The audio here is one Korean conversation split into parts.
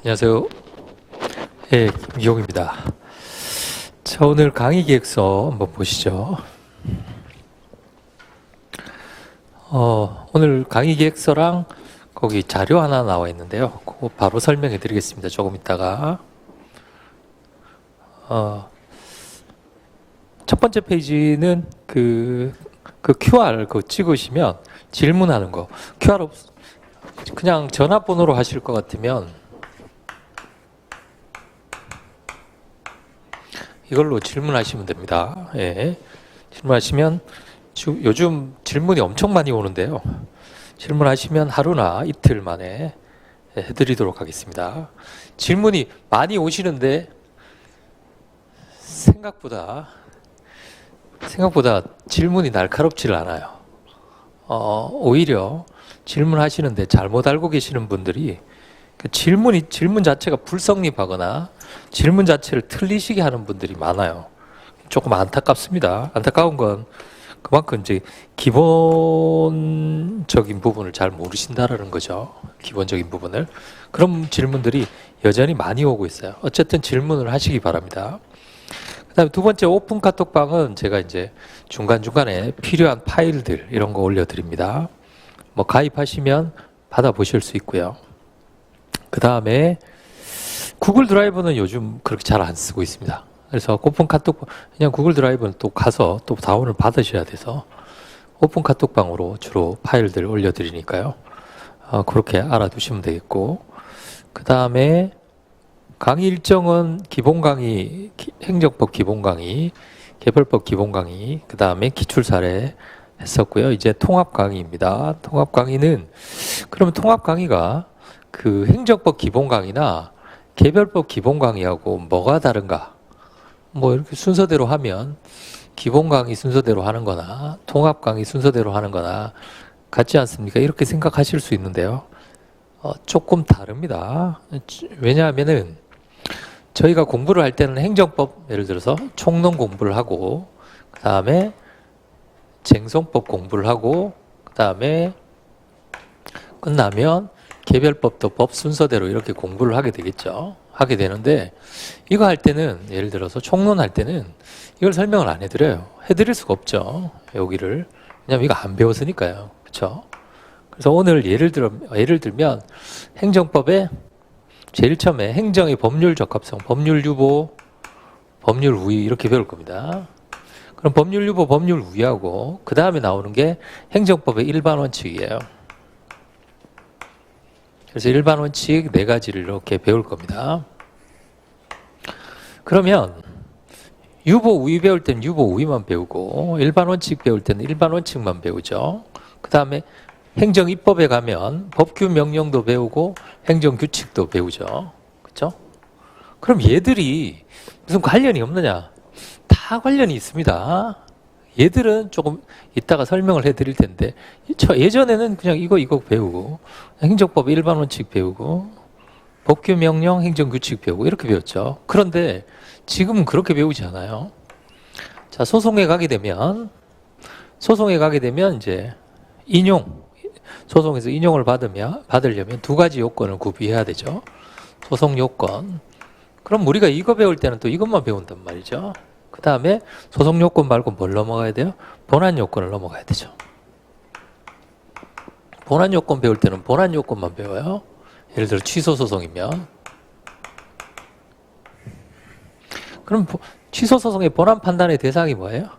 안녕하세요. 예, 김기용입니다. 자, 오늘 강의 기획서 한번 보시죠. 오늘 강의 기획서랑 거기 자료 하나 나와 있는데요. 그거 바로 설명해 드리겠습니다. 조금 있다가. 첫 번째 페이지는 그 QR 그거 찍으시면 질문하는 거. QR 그냥 전화번호로 하실 것 같으면 이걸로 질문하시면 됩니다. 예. 질문하시면 요즘 질문이 엄청 많이 오는데요. 질문하시면 하루나 이틀 만에 해드리도록 하겠습니다. 질문이 많이 오시는데 생각보다 질문이 날카롭지를 않아요. 오히려 질문하시는데 잘못 알고 계시는 분들이 질문 자체가 불성립하거나 질문 자체를 틀리시게 하는 분들이 많아요. 조금 안타깝습니다. 안타까운 건 그만큼 이제 기본적인 부분을 잘 모르신다라는 거죠. 기본적인 부분을. 그런 질문들이 여전히 많이 오고 있어요. 어쨌든 질문을 하시기 바랍니다. 그다음에 두 번째 오픈 카톡방은 제가 이제 중간중간에 필요한 파일들 이런 거 올려드립니다. 뭐 가입하시면 받아보실 수 있고요. 그 다음에 구글 드라이브는 요즘 그렇게 잘 안 쓰고 있습니다. 그래서 오픈 카톡, 그냥 구글 드라이브는 또 가서 또 다운을 받으셔야 돼서 오픈 카톡방으로 주로 파일들을 올려드리니까요. 그렇게 알아두시면 되겠고. 그 다음에 강의 일정은 기본 강의, 행정법 기본 강의, 개별법 기본 강의, 그 다음에 기출 사례 했었고요. 이제 통합 강의입니다. 통합 강의는, 그러면 통합 강의가 그 행정법 기본 강의나 개별법 기본 강의하고 뭐가 다른가? 뭐 이렇게 순서대로 하면 기본 강의 순서대로 하는 거나 통합 강의 순서대로 하는 거나 같지 않습니까? 이렇게 생각하실 수 있는데요. 조금 다릅니다. 왜냐하면은 저희가 공부를 할 때는 행정법 예를 들어서 총론 공부를 하고 그 다음에 쟁송법 공부를 하고 그 다음에 끝나면 개별법도 법 순서대로 이렇게 공부를 하게 되겠죠. 하게 되는데 이거 할 때는 예를 들어서 총론할 때는 이걸 설명을 안 해드려요. 해드릴 수가 없죠. 여기를. 왜냐면 이거 안 배웠으니까요. 그렇죠? 그래서 오늘 예를 들면 행정법에 제일 처음에 행정의 법률 적합성, 법률 유보, 법률 우위 이렇게 배울 겁니다. 그럼 법률 유보, 법률 우위하고 그 다음에 나오는 게 행정법의 일반 원칙이에요. 그래서 일반 원칙 4가지를 이렇게 배울 겁니다. 그러면 유보 우위 배울 때는 유보 우위만 배우고 일반 원칙 배울 때는 일반 원칙만 배우죠. 그 다음에 행정 입법에 가면 법규 명령도 배우고 행정 규칙도 배우죠. 그렇죠? 그럼 얘들이 무슨 관련이 없느냐? 다 관련이 있습니다. 얘들은 조금 이따가 설명을 해드릴 텐데 예전에는 그냥 이거 배우고 행정법 일반 원칙 배우고 법규 명령 행정 규칙 배우고 이렇게 배웠죠. 그런데 지금은 그렇게 배우지 않아요. 자, 소송에 가게 되면 이제 소송에서 인용을 받으려면 2가지 요건을 구비해야 되죠. 소송 요건. 그럼 우리가 이거 배울 때는 또 이것만 배운단 말이죠. 그 다음에 소송 요건 말고 뭘 넘어가야 돼요? 본안 요건을 넘어가야 되죠. 본안 요건 배울 때는 본안 요건만 배워요. 예를 들어 취소 소송이면. 그럼 취소 소송의 본안 판단의 대상이 뭐예요?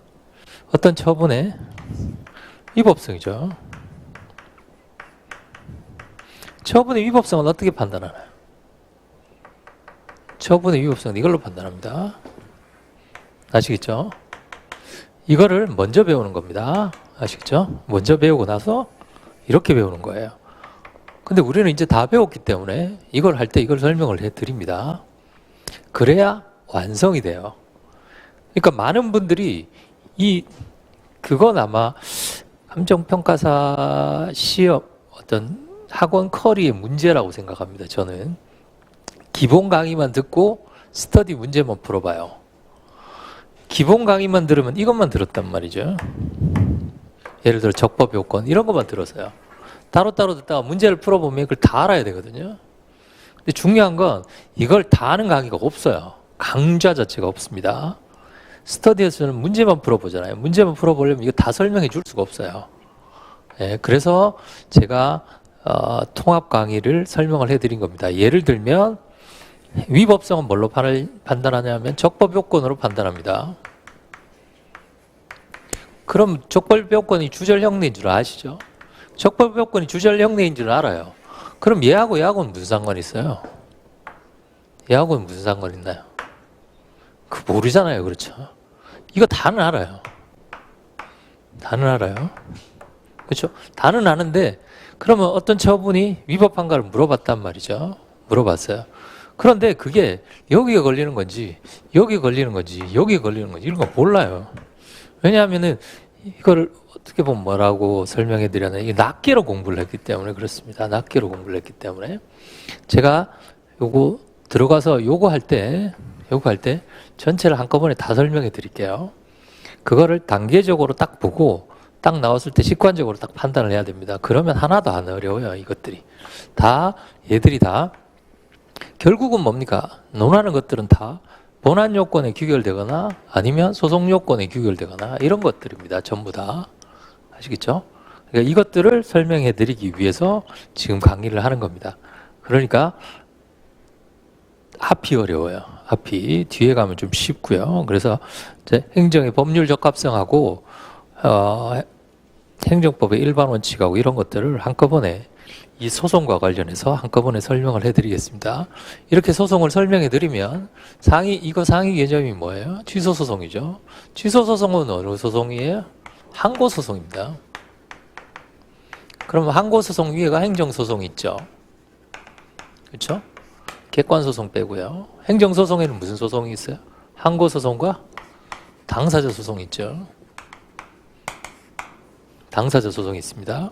어떤 처분의 위법성이죠. 처분의 위법성은 어떻게 판단하나요? 처분의 위법성은 이걸로 판단합니다. 아시겠죠? 이거를 먼저 배우는 겁니다. 아시겠죠? 먼저 배우고 나서 이렇게 배우는 거예요. 근데 우리는 이제 다 배웠기 때문에 이걸 할 때 이걸 설명을 해드립니다. 그래야 완성이 돼요. 그러니까 많은 분들이 그건 아마 감정평가사 시험 어떤 학원 커리의 문제라고 생각합니다. 저는 기본 강의만 듣고 스터디 문제만 풀어봐요. 기본 강의만 들으면 이것만 들었단 말이죠. 예를 들어 적법 요건 이런 것만 들었어요. 따로따로 듣다가 문제를 풀어보면 그걸 다 알아야 되거든요. 근데 중요한 건 이걸 다 하는 강의가 없어요. 강좌 자체가 없습니다. 스터디에서는 문제만 풀어보잖아요. 문제만 풀어보려면 이거 다 설명해 줄 수가 없어요. 예, 그래서 제가 통합 강의를 설명을 해드린 겁니다. 예를 들면 위법성은 뭘로 판단하냐면 적법 요건으로 판단합니다. 그럼 적법 요건이 주절 형례인 줄 아시죠? 적법 요건이 주절 형례인 줄 알아요. 그럼 얘하고는 무슨 상관이 있어요? 얘하고는 무슨 상관 있나요? 그 모르잖아요. 그렇죠? 이거 다는 알아요. 다는 알아요. 그렇죠? 다는 아는데 그러면 어떤 처분이 위법한가를 물어봤단 말이죠. 물어봤어요. 그런데 그게 여기에 걸리는 건지 여기에 걸리는 건지 여기에 걸리는 건지 이런 거 몰라요. 왜냐하면은 이거를 어떻게 보면 뭐라고 설명해 드려야 이게 낱개로 공부를 했기 때문에 그렇습니다. 낱개로 공부를 했기 때문에 제가 요거 들어가서 요거 할 때 전체를 한꺼번에 다 설명해 드릴게요. 그거를 단계적으로 딱 보고 딱 나왔을 때 직관적으로 딱 판단을 해야 됩니다. 그러면 하나도 안 어려워요. 이것들이 얘들이 다 결국은 뭡니까? 논하는 것들은 다 본안 요건에 규결되거나 아니면 소송 요건에 규결되거나 이런 것들입니다. 전부 다. 아시겠죠? 그러니까 이것들을 설명해 드리기 위해서 지금 강의를 하는 겁니다. 그러니까 앞이 어려워요. 앞이 뒤에 가면 좀 쉽고요. 그래서 이제 행정의 법률 적합성하고 행정법의 일반 원칙하고 이런 것들을 한꺼번에 이 소송과 관련해서 한꺼번에 설명을 해드리겠습니다. 이렇게 소송을 설명해 드리면 상위 개념이 뭐예요? 취소소송이죠. 취소소송은 어느 소송이에요? 항고소송입니다. 그러면 항고소송 위에가 행정소송이 있죠. 그렇죠? 객관소송 빼고요. 행정소송에는 무슨 소송이 있어요? 항고소송과 당사자 소송이 있죠. 당사자 소송이 있습니다.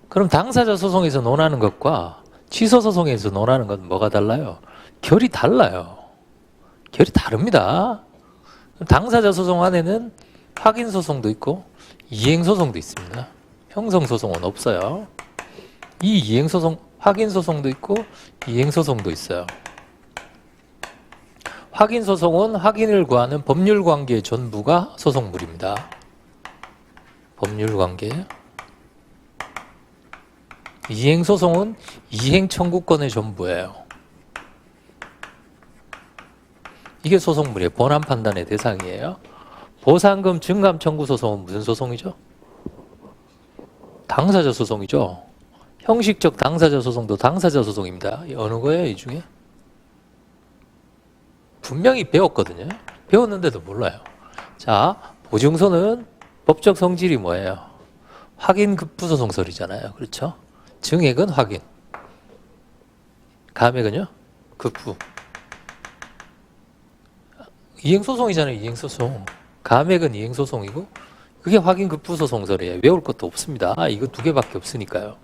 그럼 당사자 소송에서 논하는 것과 취소 소송에서 논하는 건 뭐가 달라요? 결이 달라요. 결이 다릅니다. 당사자 소송 안에는 확인 소송도 있고 이행 소송도 있습니다. 형성 소송은 없어요. 이 이행 소송, 확인 소송도 있고 이행 소송도 있어요. 확인 소송은 확인을 구하는 법률 관계 전부가 소송물입니다. 법률 관계. 이행 소송은 이행 청구권의 전부예요. 이게 소송물이에요. 본안 판단의 대상이에요. 보상금 증감 청구 소송은 무슨 소송이죠? 당사자 소송이죠. 형식적 당사자 소송도 당사자 소송입니다. 어느 거예요, 이 중에? 분명히 배웠거든요. 배웠는데도 몰라요. 자, 보증서는 법적 성질이 뭐예요? 확인 급부소송설이잖아요. 그렇죠? 증액은 확인. 감액은요? 급부. 이행소송이잖아요. 이행소송. 감액은 이행소송이고 그게 확인 급부소송설이에요. 외울 것도 없습니다. 이거 두 개밖에 없으니까요.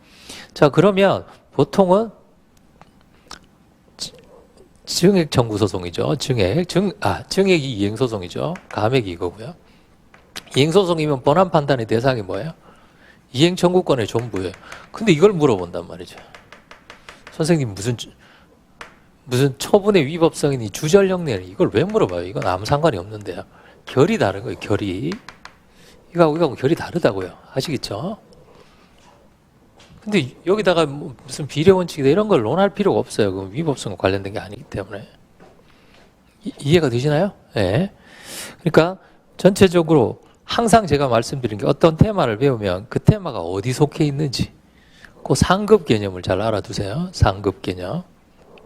자, 그러면 보통은 증액 청구 소송이죠. 증액이 이행 소송이죠. 감액이 이거고요. 이행 소송이면 본안 판단의 대상이 뭐예요? 이행 청구권의 전부예요. 근데 이걸 물어본단 말이죠. 선생님 무슨 처분의 위법성이니 주절 형례니 이걸 왜 물어봐요? 이건 아무 상관이 없는데요. 결이 다른 거예요. 결이. 이거하고 결이 다르다고요. 아시겠죠? 근데 여기다가 무슨 비례 원칙이다 이런 걸 논할 필요가 없어요. 그건 위법성과 관련된 게 아니기 때문에. 이해가 되시나요? 네. 그러니까 전체적으로 항상 제가 말씀드린 게 어떤 테마를 배우면 그 테마가 어디 속해 있는지 그 상급 개념을 잘 알아두세요. 상급 개념.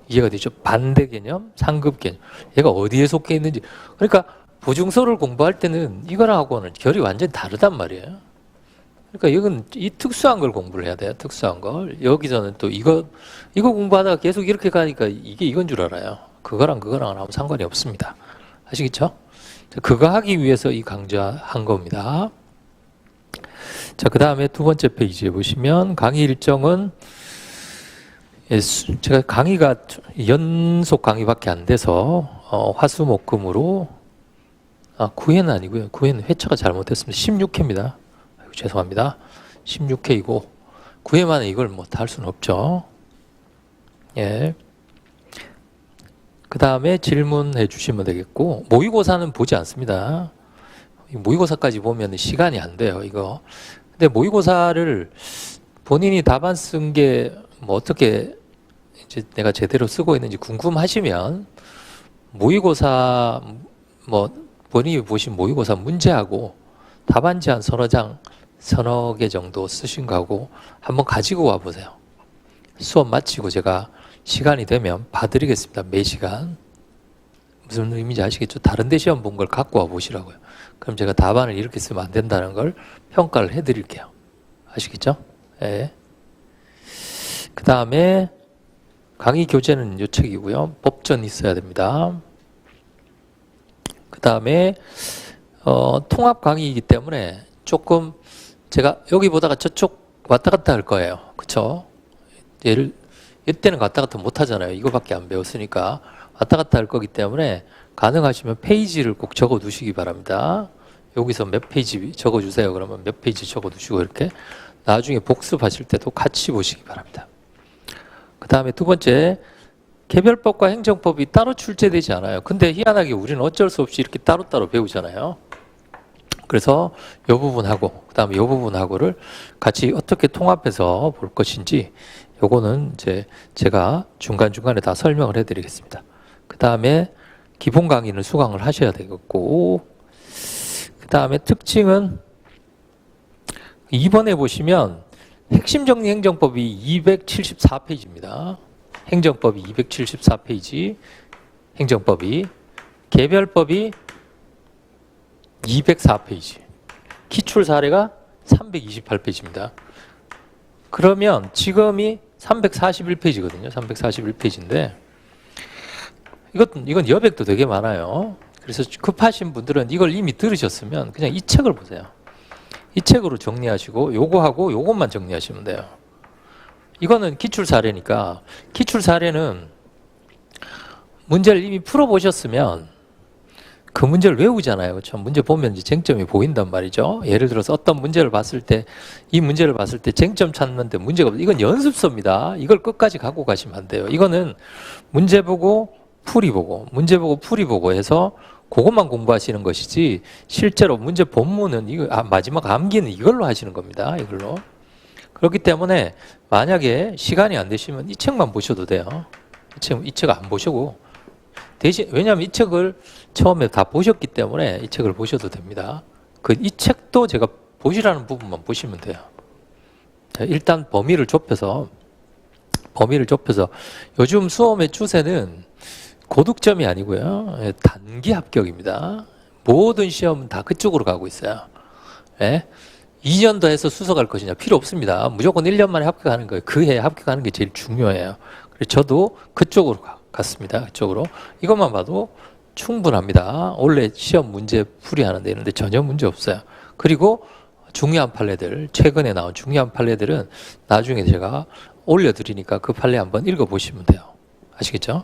이해가 되죠? 반대 개념, 상급 개념. 얘가 어디에 속해 있는지. 그러니까 보증서를 공부할 때는 이거랑하고는 결이 완전히 다르단 말이에요. 그러니까 이건 이 특수한 걸 공부를 해야 돼요. 특수한 걸. 여기서는 또 이거 공부하다가 계속 이렇게 가니까 이게 이건 줄 알아요. 그거랑은 아무 상관이 없습니다. 아시겠죠? 그거 하기 위해서 이 강좌한 겁니다. 자, 그 다음에 두 번째 페이지에 보시면 강의 일정은 제가 강의가 연속 강의밖에 안 돼서 화수목금으로 9회는 아니고요. 9회는 회차가 잘못됐습니다. 16회입니다. 죄송합니다. 16회이고 9회 만에 이걸 다 할 수는 없죠. 예. 그 다음에 질문해 주시면 되겠고, 모의고사는 보지 않습니다. 모의고사까지 보면 시간이 안 돼요, 이거. 근데 모의고사를 본인이 답안 쓴 게 뭐 어떻게 이제 내가 제대로 쓰고 있는지 궁금하시면 모의고사 뭐 본인이 보신 모의고사 문제하고 답안지 한 서너 개 정도 쓰신 거하고 한번 가지고 와 보세요. 수업 마치고 제가 시간이 되면 봐드리겠습니다. 매 시간. 무슨 의미인지 아시겠죠? 다른 데 시험 본 걸 갖고 와 보시라고요. 그럼 제가 답안을 이렇게 쓰면 안 된다는 걸 평가를 해드릴게요. 아시겠죠? 예. 그 다음에 강의 교재는 요 책이고요. 법전 있어야 됩니다. 그 다음에 통합 강의이기 때문에 조금 제가 여기 보다가 저쪽 왔다 갔다 할 거예요. 그쵸? 이때는 왔다 갔다 못 하잖아요. 이거밖에 안 배웠으니까 왔다 갔다 할 거기 때문에 가능하시면 페이지를 꼭 적어 두시기 바랍니다. 여기서 몇 페이지 적어 주세요. 그러면 몇 페이지 적어 두시고 이렇게 나중에 복습하실 때도 같이 보시기 바랍니다. 그 다음에 두 번째, 개별법과 행정법이 따로 출제되지 않아요. 근데 희한하게 우리는 어쩔 수 없이 이렇게 따로따로 배우잖아요. 그래서 이 부분하고 그 다음에 이 부분하고를 같이 어떻게 통합해서 볼 것인지 요거는 이제 제가 중간중간에 다 설명을 해드리겠습니다. 그 다음에 기본 강의는 수강을 하셔야 되겠고, 그 다음에 특징은 2번에 보시면 핵심 정리 행정법이 274페이지입니다. 행정법이 274페이지, 행정법이, 개별법이 204페이지, 기출 사례가 328페이지입니다. 그러면 지금이 341페이지거든요. 341페이지인데 이건 여백도 되게 많아요. 그래서 급하신 분들은 이걸 이미 들으셨으면 그냥 이 책을 보세요. 이 책으로 정리하시고 요거하고 요것만 정리하시면 돼요. 이거는 기출 사례니까 기출 사례는 문제를 이미 풀어보셨으면 그 문제를 외우잖아요. 그렇죠? 문제 보면 이제 쟁점이 보인단 말이죠. 예를 들어서 어떤 문제를 봤을 때 이 문제를 봤을 때 쟁점 찾는데 문제가 없어요. 이건 연습서입니다. 이걸 끝까지 갖고 가시면 안 돼요. 이거는 문제 보고 풀이 보고 문제 보고 풀이 보고 해서 그것만 공부하시는 것이지 실제로 문제 본문은 이거 마지막 암기는 이걸로 하시는 겁니다. 이걸로. 그렇기 때문에 만약에 시간이 안 되시면 이 책만 보셔도 돼요. 이 책 안 보시고 대신 왜냐하면 이 책을 처음에 다 보셨기 때문에 이 책을 보셔도 됩니다. 이 책도 제가 보시라는 부분만 보시면 돼요. 일단 범위를 좁혀서 요즘 수험의 추세는 고득점이 아니고요. 단기 합격입니다. 모든 시험은 다 그쪽으로 가고 있어요. 예? 2년 더 해서 수석할 것이냐 필요 없습니다. 무조건 1년 만에 합격하는 거예요. 그 해에 합격하는 게 제일 중요해요. 그래서 저도 그쪽으로 갔습니다. 그쪽으로. 이것만 봐도 충분합니다. 원래 시험 문제 풀이하는데 이런데 전혀 문제 없어요. 그리고 중요한 판례들, 최근에 나온 중요한 판례들은 나중에 제가 올려드리니까 그 판례 한번 읽어보시면 돼요. 아시겠죠?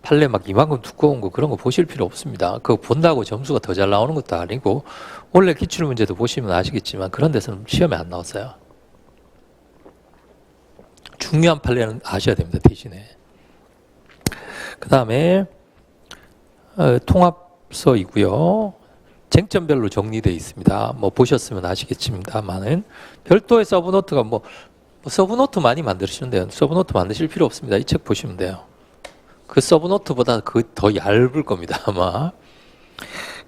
판례 막 이만큼 두꺼운 거 그런 거 보실 필요 없습니다. 그거 본다고 점수가 더 잘 나오는 것도 아니고 원래 기출문제도 보시면 아시겠지만 그런 데서는 시험에 안 나왔어요. 중요한 판례는 아셔야 됩니다. 대신에. 그 다음에 통합서이고요. 쟁점별로 정리되어 있습니다. 뭐 보셨으면 아시겠습니다만은 별도의 서브노트가 서브노트 많이 만드시면 돼요. 서브노트 만드실 필요 없습니다. 이 책 보시면 돼요. 그 서브노트보다 더 얇을 겁니다, 아마.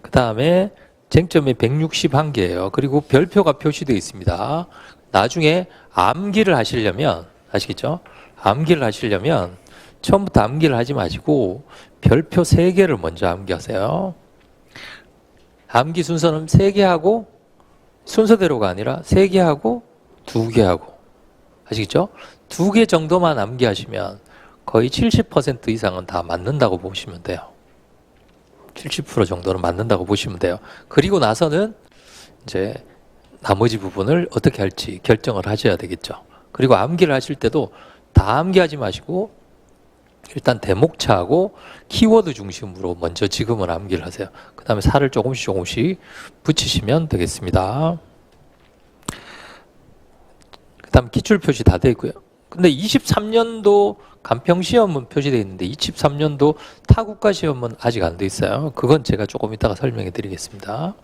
그 다음에 쟁점이 161개예요. 그리고 별표가 표시되어 있습니다. 나중에 암기를 하시려면, 아시겠죠? 암기를 하시려면 처음부터 암기를 하지 마시고 별표 3개를 먼저 암기하세요. 암기 순서는 3개 하고 순서대로가 아니라 3개 하고 2개 하고, 아시겠죠? 2개 정도만 암기하시면 거의 70% 이상은 다 맞는다고 보시면 돼요. 70% 정도는 맞는다고 보시면 돼요. 그리고 나서는 이제 나머지 부분을 어떻게 할지 결정을 하셔야 되겠죠. 그리고 암기를 하실 때도 다 암기하지 마시고 일단 대목차하고 키워드 중심으로 먼저 지금은 암기를 하세요. 그 다음에 살을 조금씩 붙이시면 되겠습니다. 그 다음 기출 표시 다 되어 있고요. 근데 23년도 간평시험은 표시되어 있는데 23년도 타국가시험은 아직 안 돼 있어요. 그건 제가 조금 이따가 설명해 드리겠습니다.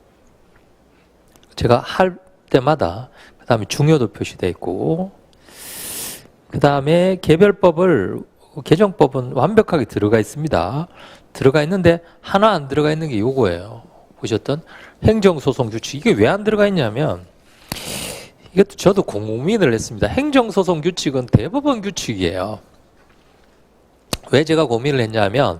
제가 할 때마다 그 다음에 중요도 표시되어 있고 그 다음에 개정법은 완벽하게 들어가 있습니다. 들어가 있는데 하나 안 들어가 있는 게 요거예요. 보셨던 행정소송 규칙. 이게 왜 안 들어가 있냐면 이것도 저도 고민을 했습니다. 행정소송 규칙은 대법원 규칙이에요. 왜 제가 고민을 했냐면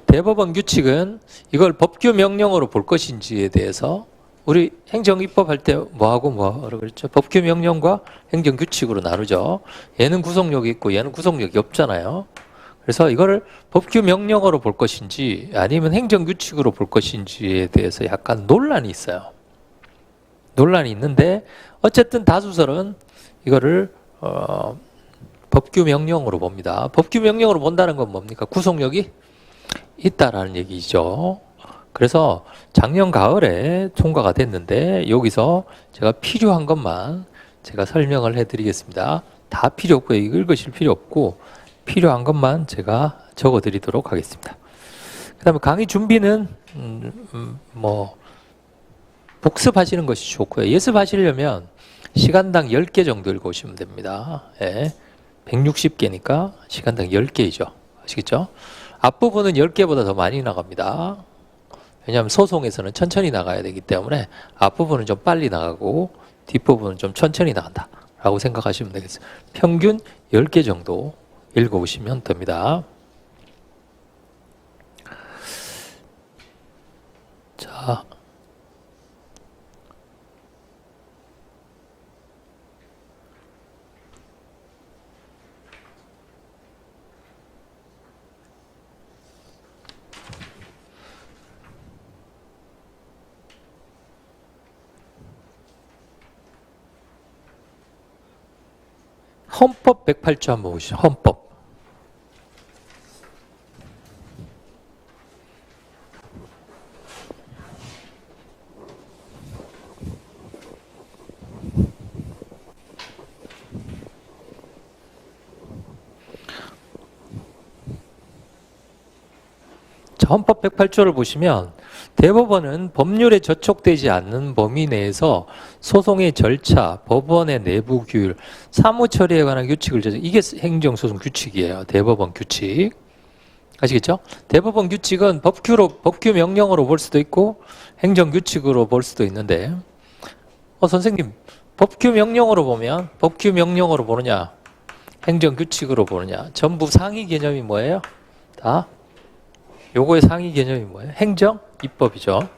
대법원 규칙은 이걸 법규 명령으로 볼 것인지에 대해서 우리 행정입법할 때 뭐라고 그랬죠? 법규 명령과 행정규칙으로 나누죠. 얘는 구속력이 있고 얘는 구속력이 없잖아요. 그래서 이거를 법규 명령으로 볼 것인지 아니면 행정규칙으로 볼 것인지에 대해서 약간 논란이 있어요. 논란이 있는데 어쨌든 다수설은 이거를 법규 명령으로 봅니다. 법규 명령으로 본다는 건 뭡니까? 구속력이 있다라는 얘기죠. 그래서 작년 가을에 통과가 됐는데 여기서 제가 필요한 것만 제가 설명을 해드리겠습니다. 다 필요 없고 읽으실 필요 없고 필요한 것만 제가 적어드리도록 하겠습니다. 그 다음에 강의 준비는 복습하시는 것이 좋고요. 예습하시려면 시간당 10개 정도 읽어오시면 됩니다. 예, 160개니까 시간당 10개이죠. 아시겠죠? 앞부분은 10개보다 더 많이 나갑니다. 왜냐하면 소송에서는 천천히 나가야 되기 때문에 앞부분은 좀 빨리 나가고 뒷부분은 좀 천천히 나간다 라고 생각하시면 되겠어요. 평균 10개 정도 읽어보시면 됩니다. 자, 헌법 108조 한번 보시죠. 헌법. 자, 헌법 108조를 보시면 대법원은 법률에 저촉되지 않는 범위 내에서 소송의 절차, 법원의 내부 규율, 사무 처리에 관한 규칙을 제정. 이게 행정소송 규칙이에요. 대법원 규칙. 아시겠죠? 대법원 규칙은 법규 명령으로 볼 수도 있고 행정규칙으로 볼 수도 있는데 선생님 법규 명령으로 보면 법규 명령으로 보느냐 행정규칙으로 보느냐 전부 상위 개념이 뭐예요? 다 요거의 상위 개념이 뭐예요? 행정입법이죠.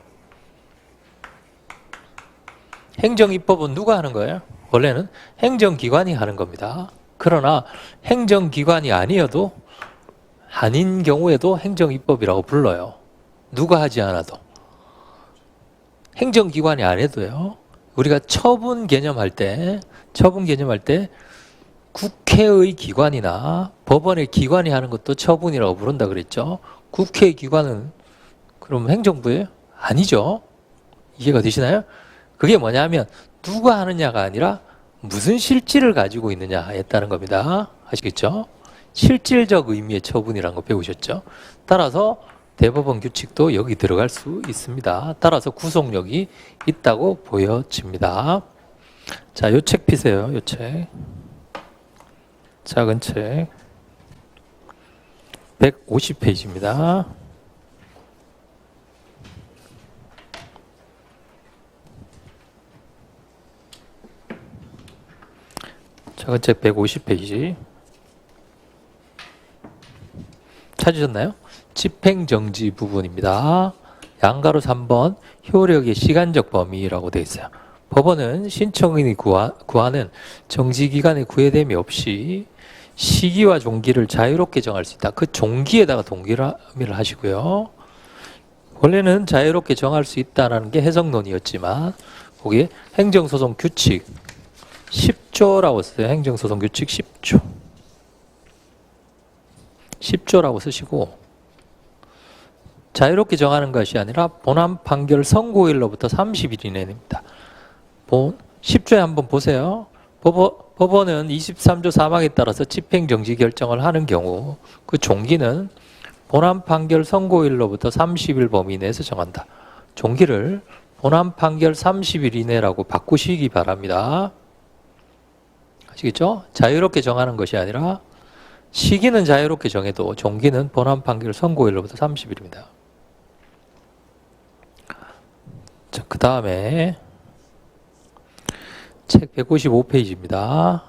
행정입법은 누가 하는 거예요? 원래는 행정기관이 하는 겁니다. 그러나 행정기관이 아닌 경우에도 행정입법이라고 불러요. 누가 하지 않아도. 행정기관이 안 해도요. 우리가 처분 개념할 때 국회의 기관이나 법원의 기관이 하는 것도 처분이라고 부른다 그랬죠. 국회의 기관은 그럼 행정부예요? 아니죠. 이해가 되시나요? 그게 뭐냐면 누가 하느냐가 아니라 무슨 실질을 가지고 있느냐에 따른 겁니다. 아시겠죠? 실질적 의미의 처분이라는 거 배우셨죠? 따라서 대법원 규칙도 여기 들어갈 수 있습니다. 따라서 구속력이 있다고 보여집니다. 자, 요 책 피세요. 요 책. 작은 책. 150페이지입니다. 작은 책 150페이지. 찾으셨나요? 집행정지 부분입니다. 양가로 3번 효력의 시간적 범위라고 되어 있어요. 법원은 신청인이 구하는 정지기간의 구애됨이 없이 시기와 종기를 자유롭게 정할 수 있다. 그 종기에다가 동일함을 하시고요. 원래는 자유롭게 정할 수 있다는 게 해석론이었지만 거기에 행정소송 규칙 10조라고 써요. 행정소송 규칙 10조. 10조라고 쓰시고 자유롭게 정하는 것이 아니라 본안 판결 선고일로부터 30일 이내입니다. 10조에 한번 보세요. 법 법원은 23조 3항에 따라서 집행정지 결정을 하는 경우 그 종기는 본안 판결 선고일로부터 30일 범위 내에서 정한다. 종기를 본안 판결 30일 이내라고 바꾸시기 바랍니다. 아시겠죠? 자유롭게 정하는 것이 아니라 시기는 자유롭게 정해도 종기는 본안 판결 선고일로부터 30일입니다. 자, 그 다음에 책 155페이지입니다.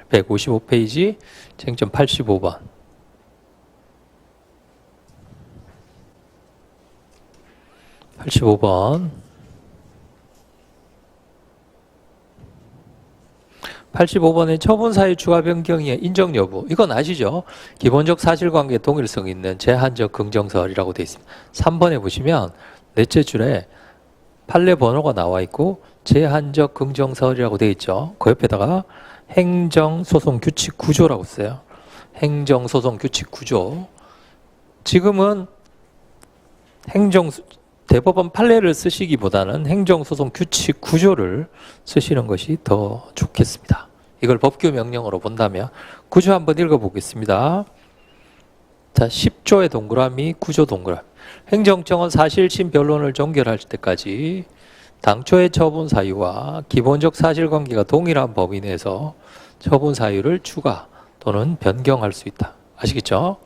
155페이지 쟁점 85번. 85번. 85번의 처분사유 추가 변경의 인정 여부. 이건 아시죠? 기본적 사실관계 동일성이 있는 제한적 긍정설이라고 되어 있습니다. 3번에 보시면 넷째 줄에 판례 번호가 나와 있고 제한적 긍정설이라고 되어 있죠. 그 옆에다가 행정소송 규칙 구조라고 써요. 행정소송 규칙 구조. 지금은 대법원 판례를 쓰시기보다는 행정소송 규칙 구조를 쓰시는 것이 더 좋겠습니다. 이걸 법규 명령으로 본다면 구조 한번 읽어보겠습니다. 자, 10조의 동그라미, 구조 동그라미. 행정청은 사실심 변론을 종결할 때까지 당초의 처분 사유와 기본적 사실관계가 동일한 범위 내에서 처분 사유를 추가 또는 변경할 수 있다. 아시겠죠?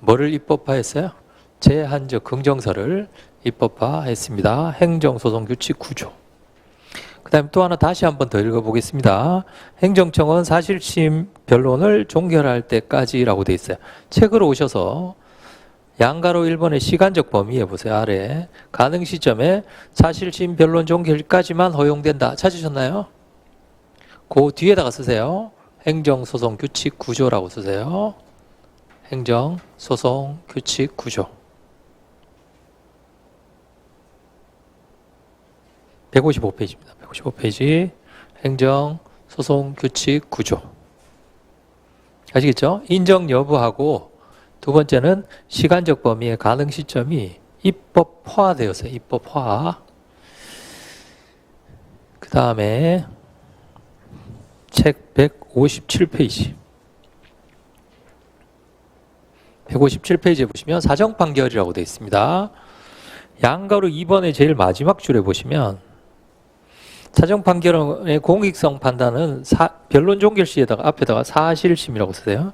뭐를 입법화했어요? 제한적 긍정설을 입법화했습니다. 행정소송규칙 구조. 그 다음에 또 하나 다시 한번 더 읽어보겠습니다. 행정청은 사실심 변론을 종결할 때까지라고 되어 있어요. 책으로 오셔서 양가로 1번의 시간적 범위에 보세요. 아래 가능 시점에 사실심 변론 종결까지만 허용된다. 찾으셨나요? 그 뒤에다가 쓰세요. 행정소송 규칙 구조라고 쓰세요. 행정소송 규칙 구조. 155페이지입니다. 155페이지 행정소송 규칙 구조. 아시겠죠? 인정 여부하고 두 번째는 시간적 범위의 가능 시점이 입법화되었어요. 입법화. 그 다음에 책 157페이지. 157페이지에 보시면 사정판결이라고 되어 있습니다. 양가로 2번의 제일 마지막 줄에 보시면 사정판결의 공익성 판단은 변론 종결시에다가 앞에다가 사실심이라고 쓰세요.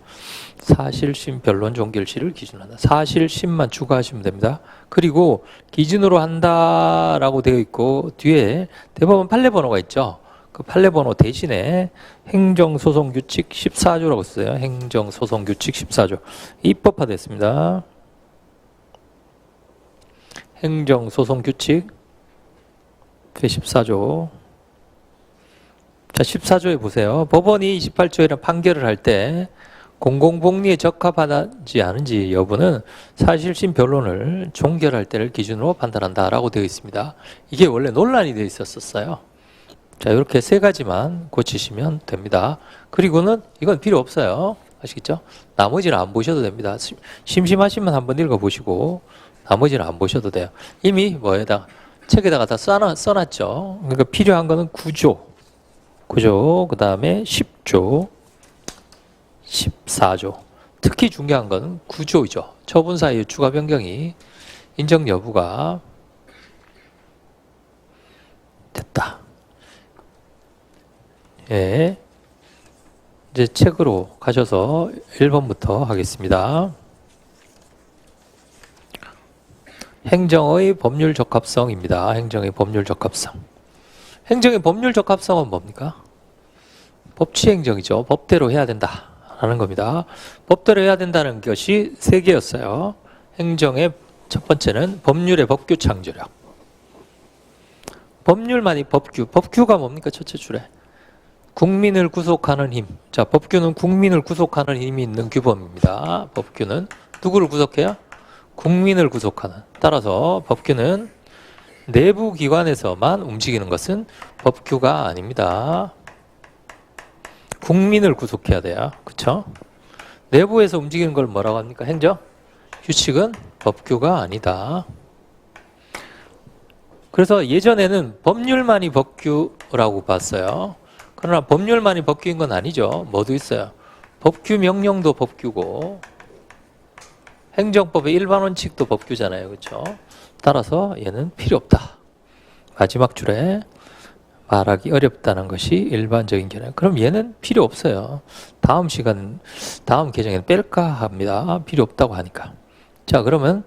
사실심 변론 종결시를 기준으로 한다. 사실심만 추가하시면 됩니다. 그리고 기준으로 한다라고 되어 있고 뒤에 대법원 판례 번호가 있죠. 그 판례 번호 대신에 행정소송규칙 14조라고 써요. 행정소송규칙 14조. 입법화됐습니다. 행정소송규칙 14조. 자, 14조에 보세요. 법원이 28조에는 판결을 할 때 공공복리에 적합하지 않은지 여부는 사실심 변론을 종결할 때를 기준으로 판단한다라고 되어 있습니다. 이게 원래 논란이 되어 있었어요. 자, 이렇게 세 가지만 고치시면 됩니다. 그리고는 이건 필요 없어요. 아시겠죠? 나머지는 안 보셔도 됩니다. 심심하시면 한번 읽어보시고 나머지는 안 보셔도 돼요. 이미 책에다가 다 써놨죠. 그러니까 필요한 거는 구조, 그 다음에 10조, 14조. 특히 중요한 건 구조이죠. 처분 사유 추가 변경이 인정 여부가 됐다. 예. 이제 책으로 가셔서 1번부터 하겠습니다. 행정의 법률 적합성입니다. 행정의 법률 적합성. 행정의 법률 적합성은 뭡니까? 법치행정이죠. 법대로 해야 된다라는 겁니다. 법대로 해야 된다는 것이 세 개였어요. 행정의 첫 번째는 법률의 법규 창조력. 법률만이 법규. 법규가 뭡니까? 첫째 줄에. 국민을 구속하는 힘. 자, 법규는 국민을 구속하는 힘이 있는 규범입니다. 법규는 누구를 구속해요? 국민을 구속하는. 따라서 법규는 내부 기관에서만 움직이는 것은 법규가 아닙니다. 국민을 구속해야 돼요. 그렇죠? 내부에서 움직이는 걸 뭐라고 합니까? 행정? 규칙은 법규가 아니다. 그래서 예전에는 법률만이 법규라고 봤어요. 그러나 법률만이 법규인 건 아니죠. 뭐도 있어요. 법규 명령도 법규고 행정법의 일반 원칙도 법규잖아요. 그렇죠? 따라서 얘는 필요 없다. 마지막 줄에 말하기 어렵다는 것이 일반적인 견해. 그럼 얘는 필요 없어요. 다음 계정에는 뺄까 합니다. 필요 없다고 하니까. 자, 그러면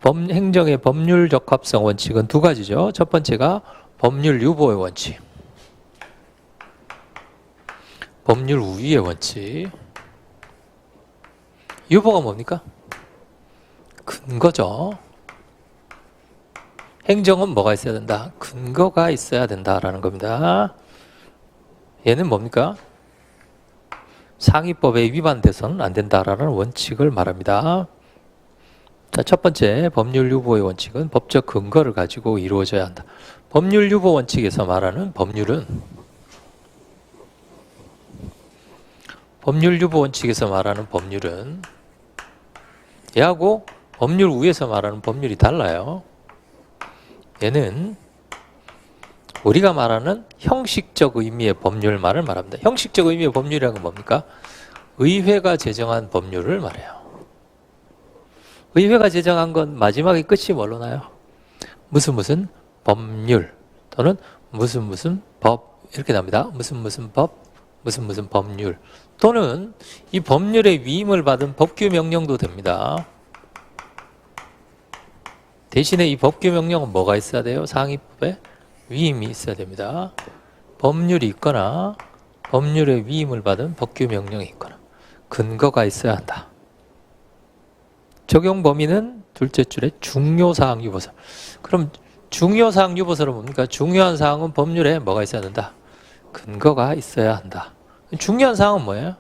행정의 법률 적합성 원칙은 두 가지죠. 첫 번째가 법률 유보의 원칙. 법률 우위의 원칙. 유보가 뭡니까? 근거죠. 행정은 뭐가 있어야 된다? 근거가 있어야 된다라는 겁니다. 얘는 뭡니까? 상위법에 위반돼서는 안 된다라는 원칙을 말합니다. 자, 첫 번째 법률 유보의 원칙은 법적 근거를 가지고 이루어져야 한다. 법률 유보 원칙에서 말하는 법률은 얘하고 법률 우에서 말하는 법률이 달라요. 얘는 우리가 말하는 형식적 의미의 법률만을 말합니다. 형식적 의미의 법률이라는 건 뭡니까? 의회가 제정한 법률을 말해요. 의회가 제정한 건 마지막에 끝이 뭘로 나요? 무슨 법률 또는 무슨 법 이렇게 납니다. 무슨 법, 무슨 법률 또는 이 법률의 위임을 받은 법규 명령도 됩니다. 대신에 이 법규 명령은 뭐가 있어야 돼요? 상위법에 위임이 있어야 됩니다. 법률이 있거나 법률의 위임을 받은 법규 명령이 있거나 근거가 있어야 한다. 적용 범위는 둘째 줄에 중요사항 유보서. 그럼 중요사항 유보서는 뭡니까? 중요한 사항은 법률에 뭐가 있어야 된다? 근거가 있어야 한다. 중요한 사항은 뭐예요?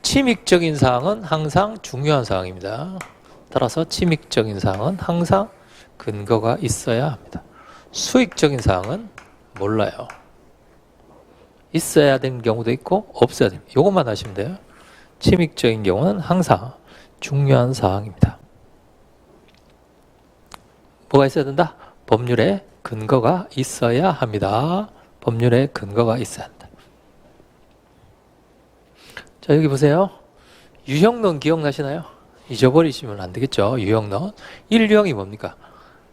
침익적인 사항은 항상 중요한 사항입니다. 따라서 침익적인 사항은 항상 근거가 있어야 합니다. 수익적인 사항은 몰라요. 있어야 되는 경우도 있고 없어야 됩니다. 이것만 하시면 돼요. 침익적인 경우는 항상 중요한 사항입니다. 뭐가 있어야 된다? 법률에 근거가 있어야 합니다. 법률에 근거가 있어야 한다. 자, 여기 보세요. 유형론 기억나시나요? 잊어버리시면 안 되겠죠. 유형론. 1유형이 뭡니까?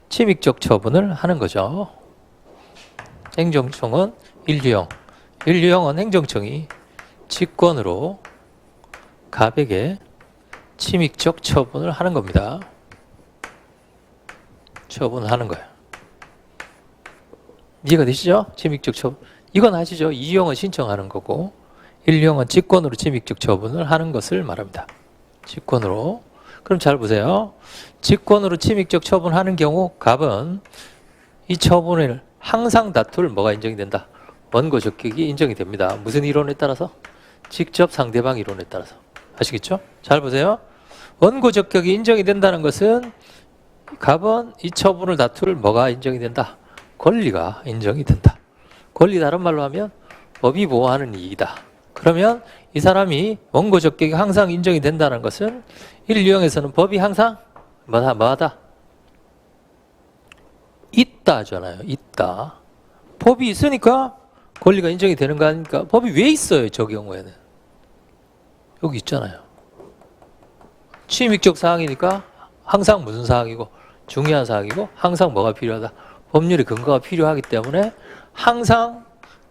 침익적 처분을 하는 거죠. 행정청은 1유형. 1유형은 행정청이 직권으로 갑에게 침익적 처분을 하는 겁니다. 처분을 하는 거예요. 이해가 되시죠? 침익적 처분. 이건 아시죠? 2유형은 신청하는 거고 1유형은 직권으로 침익적 처분을 하는 것을 말합니다. 직권으로. 그럼 잘 보세요. 직권으로 침익적 처분하는 경우 갑은 이 처분을 항상 다툴 뭐가 인정이 된다? 원고 적격이 인정이 됩니다. 무슨 이론에 따라서? 직접 상대방 이론에 따라서. 아시겠죠? 잘 보세요. 원고 적격이 인정이 된다는 것은 갑은 이 처분을 다툴 뭐가 인정이 된다? 권리가 인정이 된다. 권리 다른 말로 하면 법이 보호하는 이익이다. 그러면 이 사람이 원고 적격이 항상 인정이 된다는 것은 1유형에서는 법이 항상 뭐하다? 있다 하잖아요. 있다. 법이 있으니까 권리가 인정이 되는 거 아닙니까? 법이 왜 있어요? 저 경우에는. 여기 있잖아요. 취임익적 사항이니까 항상 무슨 사항이고 중요한 사항이고 항상 뭐가 필요하다? 법률의 근거가 필요하기 때문에 항상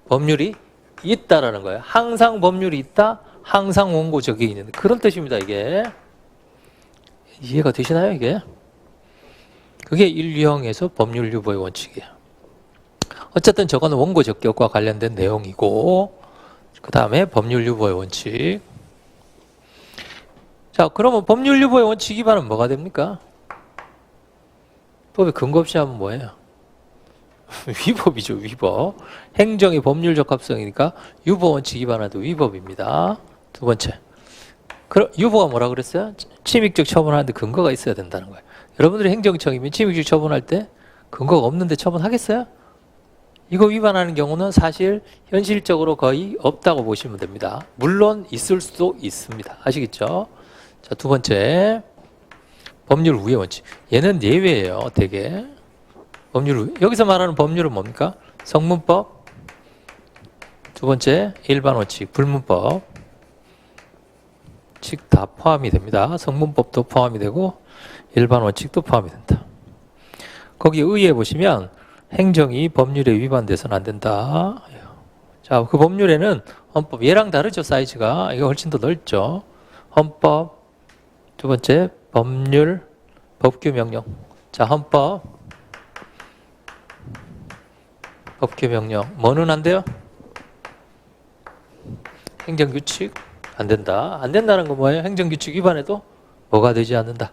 법률이 있다라는 거예요. 항상 법률이 있다. 항상 원고 적격이 있는 그런 뜻입니다. 이게. 이해가 되시나요? 이게? 그게 1유형에서 법률 유보의 원칙이에요. 어쨌든 저거는 원고 적격과 관련된 내용이고 그 다음에 법률 유보의 원칙. 자, 그러면 법률 유보의 원칙 위반은 뭐가 됩니까? 법에 근거 없이 하면 뭐예요? 위법이죠. 위법. 행정의 법률 적합성이니까 유보 원칙 위반하도 위법입니다. 두 번째. 유보가 뭐라 그랬어요? 침익적 처분하는데 근거가 있어야 된다는 거예요. 여러분들이 행정청이면 침익적 처분할 때 근거가 없는데 처분하겠어요? 이거 위반하는 경우는 사실 현실적으로 거의 없다고 보시면 됩니다. 물론 있을 수도 있습니다. 아시겠죠? 자, 두 번째. 법률 우회 원칙. 얘는 예외예요. 되게. 법률 우회. 여기서 말하는 법률은 뭡니까? 성문법, 두 번째 일반 원칙, 불문법 칙 다 포함이 됩니다. 성문법도 포함이 되고 일반 원칙도 포함이 된다. 거기 의에 보시면 행정이 법률에 위반돼서는 안 된다. 자, 그 법률에는 헌법, 얘랑 다르죠, 사이즈가. 이거 훨씬 더 넓죠. 헌법, 두 번째 법률, 법규명령. 자, 헌법, 법규명령. 뭐는 안 돼요? 행정규칙 안 된다. 안 된다는 건 뭐예요? 행정규칙 위반해도 뭐가 되지 않는다.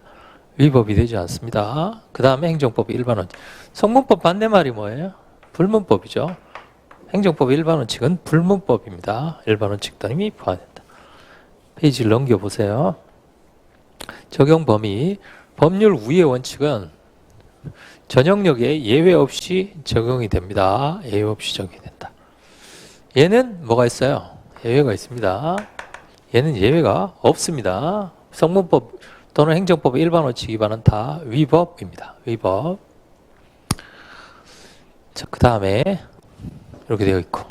위법이 되지 않습니다. 그 다음에 행정법 일반 원칙. 성문법 반대말이 뭐예요? 불문법이죠. 행정법 일반 원칙은 불문법입니다. 일반 원칙도 이미 포함된다. 페이지를 넘겨보세요. 적용 범위. 법률 우의 원칙은 전형력에 예외 없이 적용이 됩니다. 예외 없이 적용이 된다. 얘는 뭐가 있어요? 예외가 있습니다. 얘는 예외가 없습니다. 성문법 또는 행정법의 일반 원칙 위반은 다 위법입니다. 위법. 자, 그 다음에 이렇게 되어 있고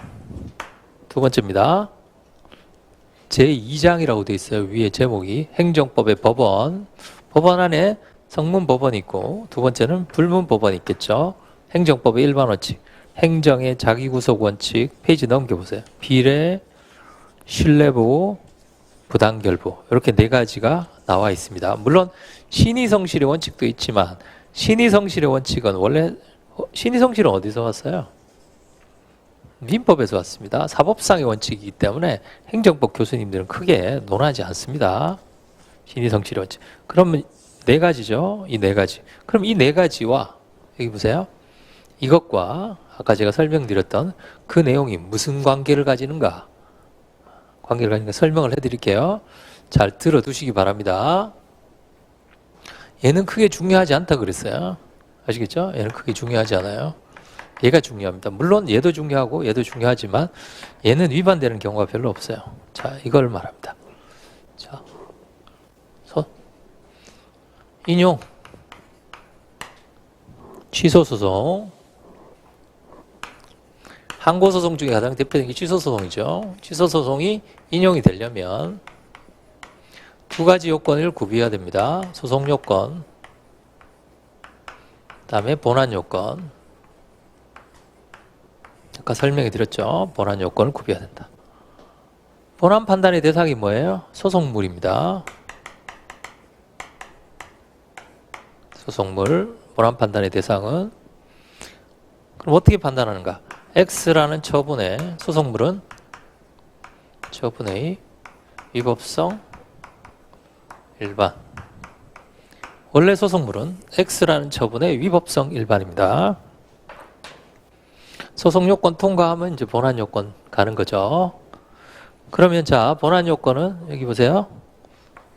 두 번째입니다. 제2장이라고 되어 있어요. 위에 제목이 행정법의 법원. 법원 안에 성문법원이 있고 두 번째는 불문법원이 있겠죠. 행정법의 일반 원칙, 행정의 자기구속 원칙. 페이지 넘겨보세요. 비례, 신뢰보호, 부당결부 이렇게 네 가지가 나와 있습니다. 물론 신의성실의 원칙도 있지만 신의성실의 원칙은 원래 신의성실은 어디서 왔어요? 민법에서 왔습니다. 사법상의 원칙이기 때문에 행정법 교수님들은 크게 논하지 않습니다. 신의성실의 원칙. 그러면 네 가지죠. 이 네 가지. 그럼 이 네 가지와 여기 보세요. 이것과 아까 제가 설명드렸던 그 내용이 무슨 관계를 가지는가? 관계를 가지는가 설명을 해드릴게요. 잘 들어두시기 바랍니다. 얘는 크게 중요하지 않다 그랬어요. 아시겠죠? 얘는 크게 중요하지 않아요. 얘가 중요합니다. 물론 얘도 중요하고 얘도 중요하지만 얘는 위반되는 경우가 별로 없어요. 자, 이걸 말합니다. 자, 인용, 취소소송. 항고소송 중에 가장 대표적인 게 취소소송이죠. 취소소송이 인용이 되려면 두 가지 요건을 구비해야 됩니다. 소송 요건, 그 다음에 본안 요건. 아까 설명해 드렸죠. 본안 요건을 구비해야 된다. 본안 판단의 대상이 뭐예요? 소송물입니다. 소송물, 본안 판단의 대상은 그럼 어떻게 판단하는가? X라는 처분의 소송물은 처분의 위법성 일반. 원래 소송물은 X라는 처분의 위법성 일반입니다. 소송 요건 통과하면 이제 본안 요건 가는 거죠. 그러면 자, 본안 요건은 여기 보세요.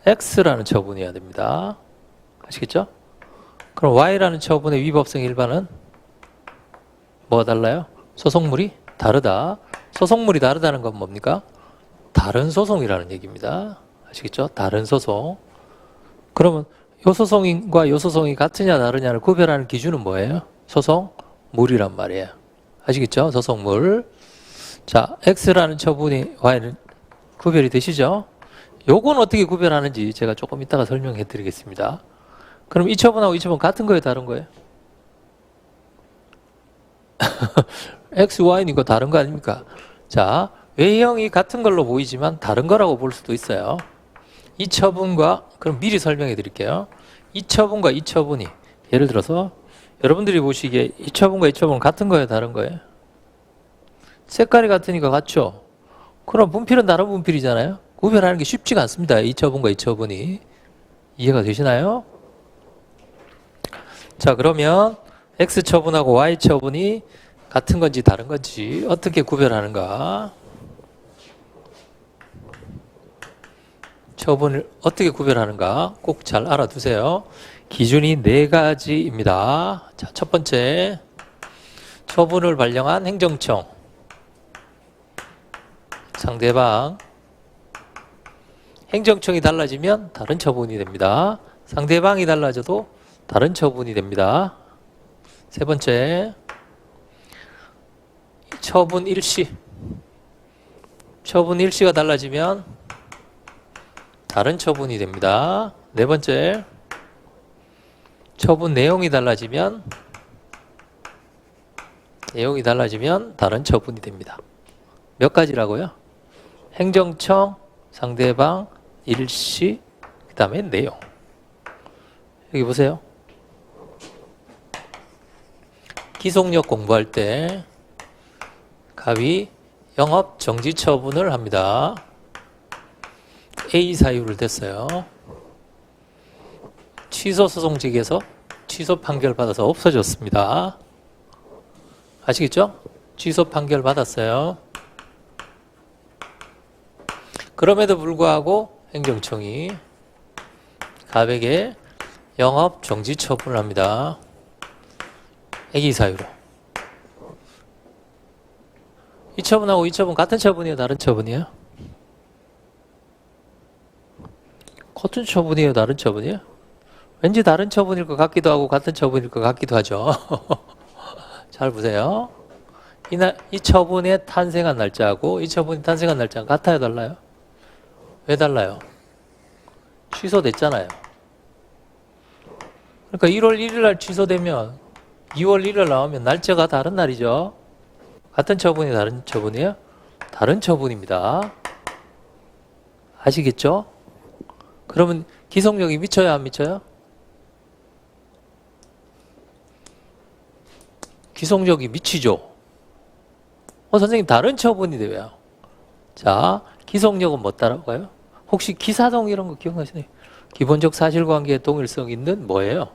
X라는 처분이어야 됩니다. 아시겠죠? 그럼 Y라는 처분의 위법성 일반은 뭐가 달라요? 소송물이 다르다. 소송물이 다르다는 건 뭡니까? 다른 소송이라는 얘기입니다. 아시겠죠? 다른 소송. 그러면 요 소송과 요 소송이 같으냐 다르냐를 구별하는 기준은 뭐예요? 소송물이란 말이에요. 아시겠죠? 소송물. 자, X라는 처분이 Y는 구별이 되시죠? 요건 어떻게 구별하는지 제가 조금 이따가 설명해 드리겠습니다. 그럼 이 처분하고 이 처분 같은 거예요? 다른 거예요? X, Y는 이거 다른 거 아닙니까? 자, 외형이 같은 걸로 보이지만 다른 거라고 볼 수도 있어요. 이 처분과, 그럼 미리 설명해 드릴게요. 이 처분과 이 처분이, 예를 들어서 여러분들이 보시기에 이 처분과 이 처분은 같은 거예요? 다른 거예요? 색깔이 같으니까 같죠? 그럼 분필은 다른 분필이잖아요? 구별하는 게 쉽지가 않습니다. 이 처분과 이 처분이. 이해가 되시나요? 자, 그러면 X 처분하고 Y 처분이 같은 건지 다른 건지 어떻게 구별하는가? 처분을 어떻게 구별하는가 꼭 잘 알아두세요. 기준이 네 가지입니다. 자, 첫 번째, 처분을 발령한 행정청, 상대방. 행정청이 달라지면 다른 처분이 됩니다. 상대방이 달라져도 다른 처분이 됩니다. 세 번째, 처분 일시. 처분 일시가 달라지면 다른 처분이 됩니다. 네 번째, 처분 내용이 달라지면 다른 처분이 됩니다. 몇 가지라고요? 행정청, 상대방, 일시, 그 다음에 내용. 여기 보세요. 기속력 공부할 때 갑이 영업 정지 처분을 합니다. A 사유를 댔어요. 취소 소송직에서 취소 판결 받아서 없어졌습니다. 아시겠죠? 취소 판결 받았어요. 그럼에도 불구하고 행정청이 갑에게 영업 정지 처분을 합니다. 애기 사유로. 이 처분하고 이 처분 같은 처분이에요? 다른 처분이에요? 같은 처분이에요? 다른 처분이에요? 왠지 다른 처분일 것 같기도 하고 같은 처분일 것 같기도 하죠. 잘 보세요. 이 처분의 탄생한 날짜하고 이 처분이 탄생한 날짜가 같아요? 달라요? 왜 달라요? 취소됐잖아요. 그러니까 1월 1일 날 취소되면 2월 1일 나오면 날짜가 다른 날이죠. 같은 처분이 다른 처분이에요? 다른 처분입니다. 아시겠죠? 그러면 기속력이 미쳐요? 안 미쳐요? 기속력이 미치죠. 선생님 다른 처분이 돼요. 자, 기속력은 뭐 따라가요? 혹시 기사동 이런 거 기억나시나요? 기본적 사실관계의 동일성 있는 뭐예요?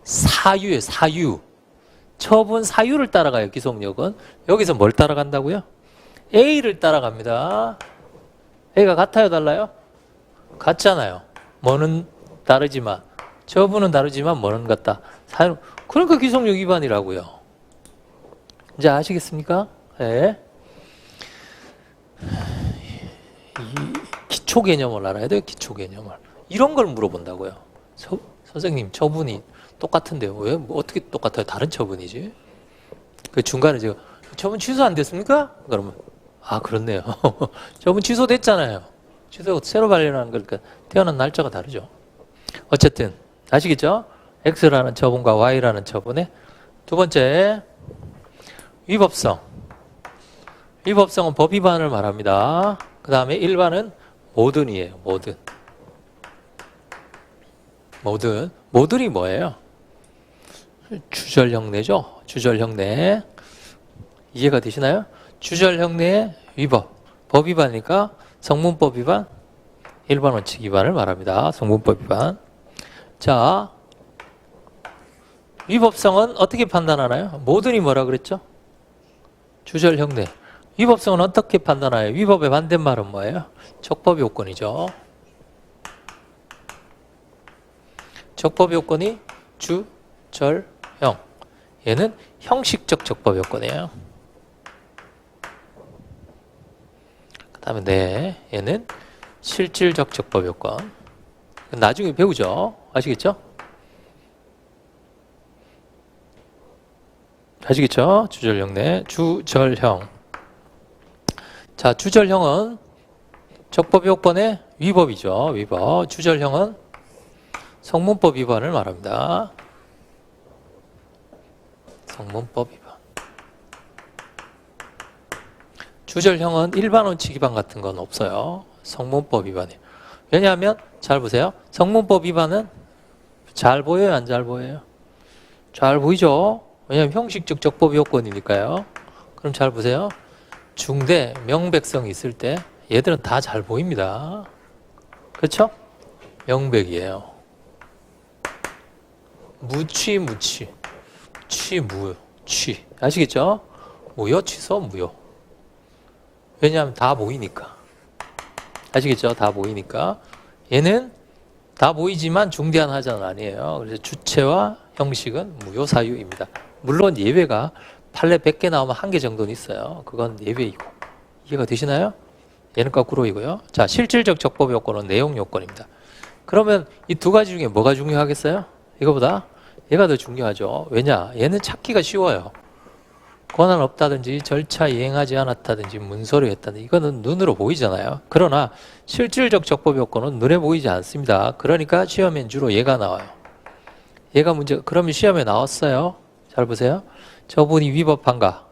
사유예요. 사유. 처분 사유를 따라가요. 기속력은. 여기서 뭘 따라간다고요? A를 따라갑니다. A가 같아요? 달라요? 같잖아요. 뭐는 다르지만 처분은 다르지만 뭐는 같다. 사유. 그러니까 기속력 위반이라고요. 이제 아시겠습니까? 네. 이 기초 개념을 알아야 돼요. 기초 개념을. 이런 걸 물어본다고요. 선생님 처분이 똑같은데요. 왜? 뭐 어떻게 똑같아요? 다른 처분이지. 그 중간에 제가 처분 취소 안 됐습니까? 그러면 아 그렇네요. 처분 취소됐잖아요. 취소 새로 발령하는 거니까 태어난 날짜가 다르죠. 어쨌든 아시겠죠? X라는 처분과 Y라는 처분의 두 번째 위법성. 위법성은 법 위반을 말합니다. 그 다음에 일반은 모든이에요. 모든이 뭐예요? 주절형내죠. 주절형내. 이해가 되시나요? 주절형내의 위법. 법 위반이니까 성문법 위반, 일반 원칙 위반을 말합니다. 성문법 위반. 자, 위법성은 어떻게 판단하나요? 모든이 뭐라 그랬죠? 주절형내. 위법성은 어떻게 판단하나요? 위법의 반대말은 뭐예요? 적법 요건이죠. 적법 요건이 주, 절, 형. 얘는 형식적 적법 요건이에요. 그 다음에 얘는 실질적 적법 요건. 나중에 배우죠. 아시겠죠? 아시겠죠? 주절형 주절형. 자, 주절형은 적법 요건의 위법이죠. 위법. 주절형은 성문법 위반을 말합니다. 성문법 위반. 주절형은 일반 원칙 위반 같은 건 없어요. 성문법 위반이에요. 왜냐하면 잘 보세요. 성문법 위반은 잘 보여요? 안 잘 보여요? 잘 보이죠? 왜냐하면 형식적 적법 요건이니까요. 그럼 잘 보세요. 중대 명백성이 있을 때 얘들은 다 잘 보입니다. 그렇죠? 명백이에요. 무취 아시겠죠? 무효 취소 무효. 왜냐하면 다 보이니까. 아시겠죠? 다 보이니까. 얘는 다 보이지만 중대한 하자는 아니에요. 그래서 주체와 형식은 무효 사유입니다. 물론 예외가 판례 100개 나오면 1개 정도는 있어요. 그건 예외이고. 이해가 되시나요? 얘는 거꾸로이고요. 자, 실질적 적법 요건은 내용 요건입니다. 그러면 이 두 가지 중에 뭐가 중요하겠어요? 이거보다 얘가 더 중요하죠. 왜냐? 얘는 찾기가 쉬워요. 권한 없다든지 절차 이행하지 않았다든지 문서로 했다든지 이거는 눈으로 보이잖아요. 그러나 실질적 적법 요건은 눈에 보이지 않습니다. 그러니까 시험엔 주로 얘가 나와요. 얘가 문제. 그러면 시험에 나왔어요. 잘 보세요. 저분이 위법한가?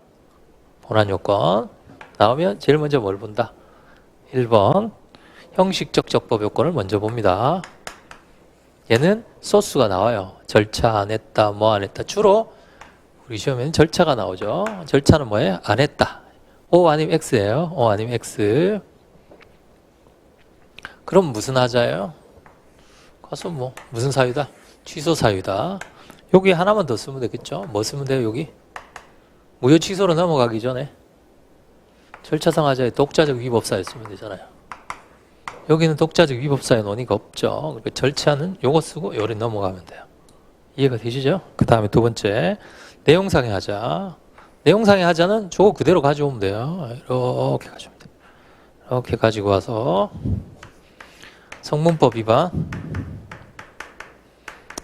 본안 요건 나오면 제일 먼저 뭘 본다? 1번 형식적 적법 요건을 먼저 봅니다. 얘는 소스가 나와요. 절차 안 했다, 뭐 안 했다. 주로 우리 시험에는 절차가 나오죠. 절차는 뭐예요? 안 했다. O 아니면 X예요. O 아니면 X. 그럼 무슨 하자예요? 가서 뭐 무슨 사유다? 취소 사유다. 여기 하나만 더 쓰면 되겠죠? 뭐 쓰면 돼요, 여기? 무효 취소로 넘어가기 전에 절차상 하자에 독자적 위법사유 쓰면 되잖아요. 여기는 독자적 위법사유 논의가 없죠. 그러니까 절차는 요거 쓰고 요리 넘어가면 돼요. 이해가 되시죠? 그 다음에 두 번째 내용상의 하자. 내용상의 하자는 저거 그대로 가져오면 돼요. 이렇게 가져오면 돼요. 이렇게 가지고 와서 성문법 위반,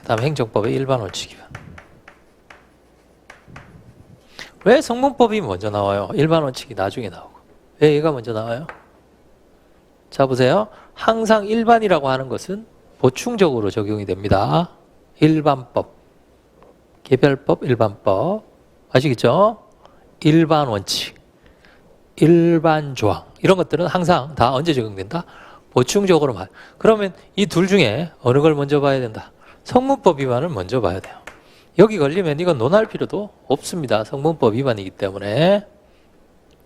그 다음에 행정법의 일반 원칙 위반. 왜 성문법이 먼저 나와요? 일반 원칙이 나중에 나오고. 왜 얘가 먼저 나와요? 자 보세요. 항상 일반이라고 하는 것은 보충적으로 적용이 됩니다. 일반법, 개별법, 일반법. 아시겠죠? 일반 원칙, 일반 조항 이런 것들은 항상 다 언제 적용된다? 보충적으로만. 그러면 이 둘 중에 어느 걸 먼저 봐야 된다? 성문법 위반을 먼저 봐야 돼요. 여기 걸리면 이건 논할 필요도 없습니다. 성문법 위반이기 때문에.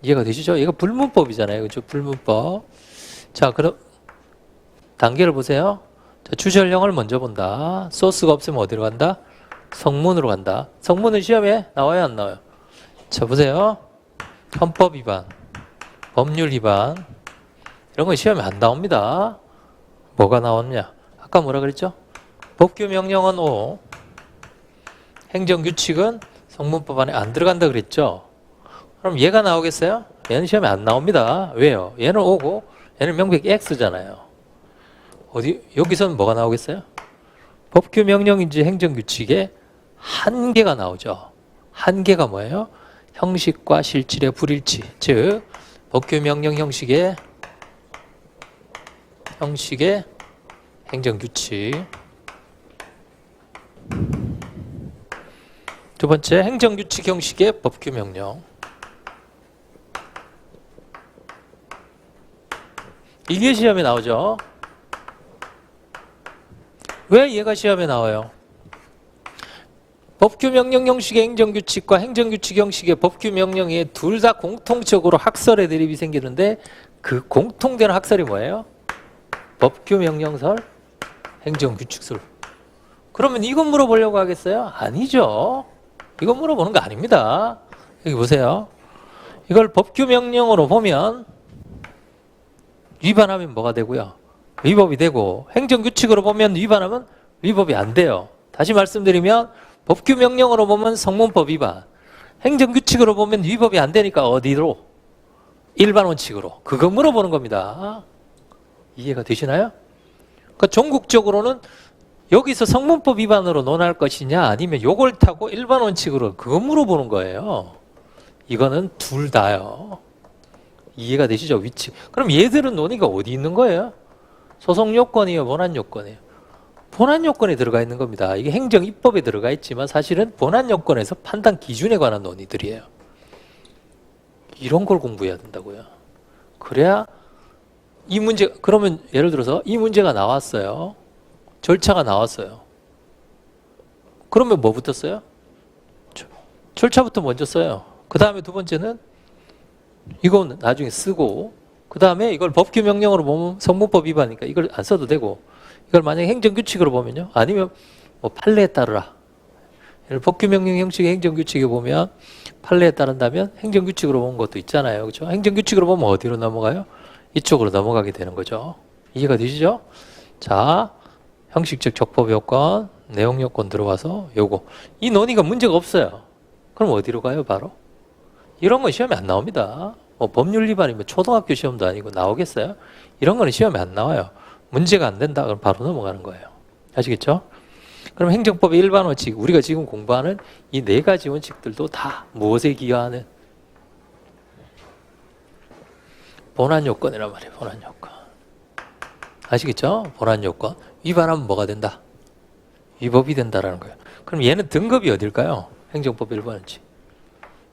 이해가 되시죠? 얘가 불문법이잖아요. 그렇죠? 불문법. 자, 그럼 단계를 보세요. 자, 주절령을 먼저 본다. 소스가 없으면 어디로 간다? 성문으로 간다. 성문은 시험에 나와요, 안 나와요? 자, 보세요. 헌법 위반, 법률 위반 이런 건 시험에 안 나옵니다. 뭐가 나왔냐? 아까 뭐라 그랬죠? 법규 명령은 O, 행정규칙은 성문법 안에 안 들어간다 그랬죠? 그럼 얘가 나오겠어요? 얘는 시험에 안 나옵니다. 왜요? 얘는 O고 얘는 명백히 X잖아요. 어디 여기서는 뭐가 나오겠어요? 법규 명령인지 행정규칙에 한계가 나오죠. 한계가 뭐예요? 형식과 실질의 불일치. 즉 법규 명령 형식의 행정규칙. 두 번째 행정규칙 형식의 법규 명령. 이게 시험에 나오죠. 왜 얘가 시험에 나와요? 법규 명령 형식의 행정규칙과 행정규칙 형식의 법규 명령이 둘 다 공통적으로 학설의 대립이 생기는데 그 공통되는 학설이 뭐예요? 법규 명령설, 행정규칙설. 그러면 이건 물어보려고 하겠어요? 아니죠. 이건 물어보는 거 아닙니다. 여기 보세요. 이걸 법규 명령으로 보면 위반하면 뭐가 되고요? 위법이 되고, 행정규칙으로 보면 위반하면 위법이 안 돼요. 다시 말씀드리면 법규 명령으로 보면 성문법 위반, 행정규칙으로 보면 위법이 안 되니까 어디로? 일반 원칙으로. 그거 물어보는 겁니다. 이해가 되시나요? 그러니까 전국적으로는 여기서 성문법 위반으로 논할 것이냐 아니면 요걸 타고 일반 원칙으로 그거 물어보는 거예요. 이거는 둘 다요. 이해가 되시죠? 위치. 그럼 얘들은 논의가 어디 있는 거예요? 소송 요건이요, 본안 요건이요? 본안 요건에 들어가 있는 겁니다. 이게 행정 입법에 들어가 있지만 사실은 본안 요건에서 판단 기준에 관한 논의들이에요. 이런 걸 공부해야 된다고요. 그래야 이 문제, 그러면 예를 들어서 이 문제가 나왔어요. 절차가 나왔어요. 그러면 뭐부터 써요? 절차부터 먼저 써요. 그 다음에 두 번째는 이건 나중에 쓰고, 그 다음에 이걸 법규 명령으로 보면 성문법 위반이니까 이걸 안 써도 되고, 이걸 만약에 행정규칙으로 보면요, 아니면 뭐 판례에 따르라. 법규 명령 형식의 행정규칙에 보면 판례에 따른다면 행정규칙으로 보는 것도 있잖아요. 그렇죠? 행정규칙으로 보면 어디로 넘어가요? 이쪽으로 넘어가게 되는 거죠. 이해가 되시죠? 자, 형식적 적법 요건, 내용 요건 들어와서 요거. 이 논의가 문제가 없어요. 그럼 어디로 가요, 바로? 이런 건 시험에 안 나옵니다. 뭐 법률 위반이면 초등학교 시험도 아니고 나오겠어요? 이런 거는 시험에 안 나와요. 문제가 안 된다, 그럼 바로 넘어가는 거예요. 아시겠죠? 그럼 행정법의 일반 원칙, 우리가 지금 공부하는 이 네 가지 원칙들도 다 무엇에 기여하는? 본안 요건이란 말이에요. 본안 요건. 아시겠죠? 본안 요건. 위반하면 뭐가 된다? 위법이 된다라는 거예요. 그럼 얘는 등급이 어딜까요? 행정법 일반 원칙.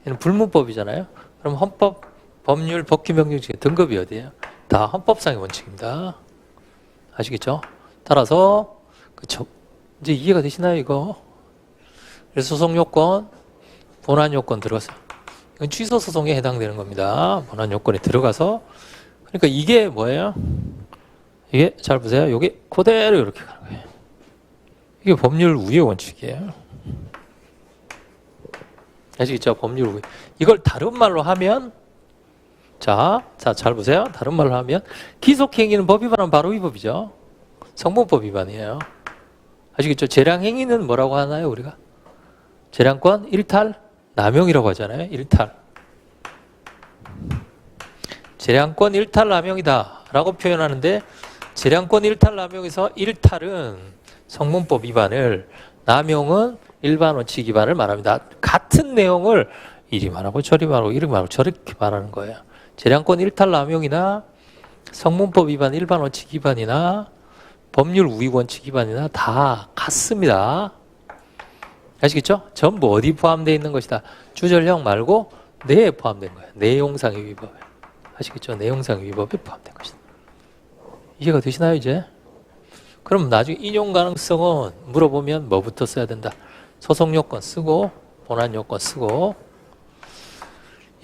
얘는 불문법이잖아요. 그럼 헌법, 법률, 법규, 명령 중에 등급이 어디예요? 다 헌법상의 원칙입니다. 아시겠죠? 따라서 이제 이해가 되시나요, 이거? 그래서 소송 요건, 본안 요건 들어가서 이건 취소 소송에 해당되는 겁니다. 본안 요건에 들어가서 그러니까 이게 뭐예요? 이게 잘 보세요. 이게 그대로 이렇게 가는 거예요. 이게 법률 우회 원칙이에요. 아시겠죠? 법률 우회. 이걸 다른 말로 하면 자, 잘 보세요. 다른 말로 하면 기속행위는 법 위반하면 바로 위법이죠. 성범법 위반이에요. 아시겠죠? 재량행위는 뭐라고 하나요, 우리가? 재량권 일탈, 남용이라고 하잖아요. 일탈. 재량권 일탈 남용이다 라고 표현하는데 재량권 일탈 남용에서 일탈은 성문법 위반을, 남용은 일반 원칙 위반을 말합니다. 같은 내용을 이리 말하고 저리 말하고 이리 말하고 저렇게 말하는 거예요. 재량권 일탈 남용이나 성문법 위반 일반 원칙 위반이나 법률 우위 원칙 위반이나 다 같습니다. 아시겠죠? 전부 어디 포함되어 있는 것이다. 주절형 말고 내에 포함된 거예요. 내용상의 위법에. 아시겠죠? 내용상의 위법에 포함된 것이다. 이해가 되시나요, 이제? 그럼 나중에 인용 가능성은 물어보면 뭐부터 써야 된다? 소송 요건 쓰고 본안 요건 쓰고.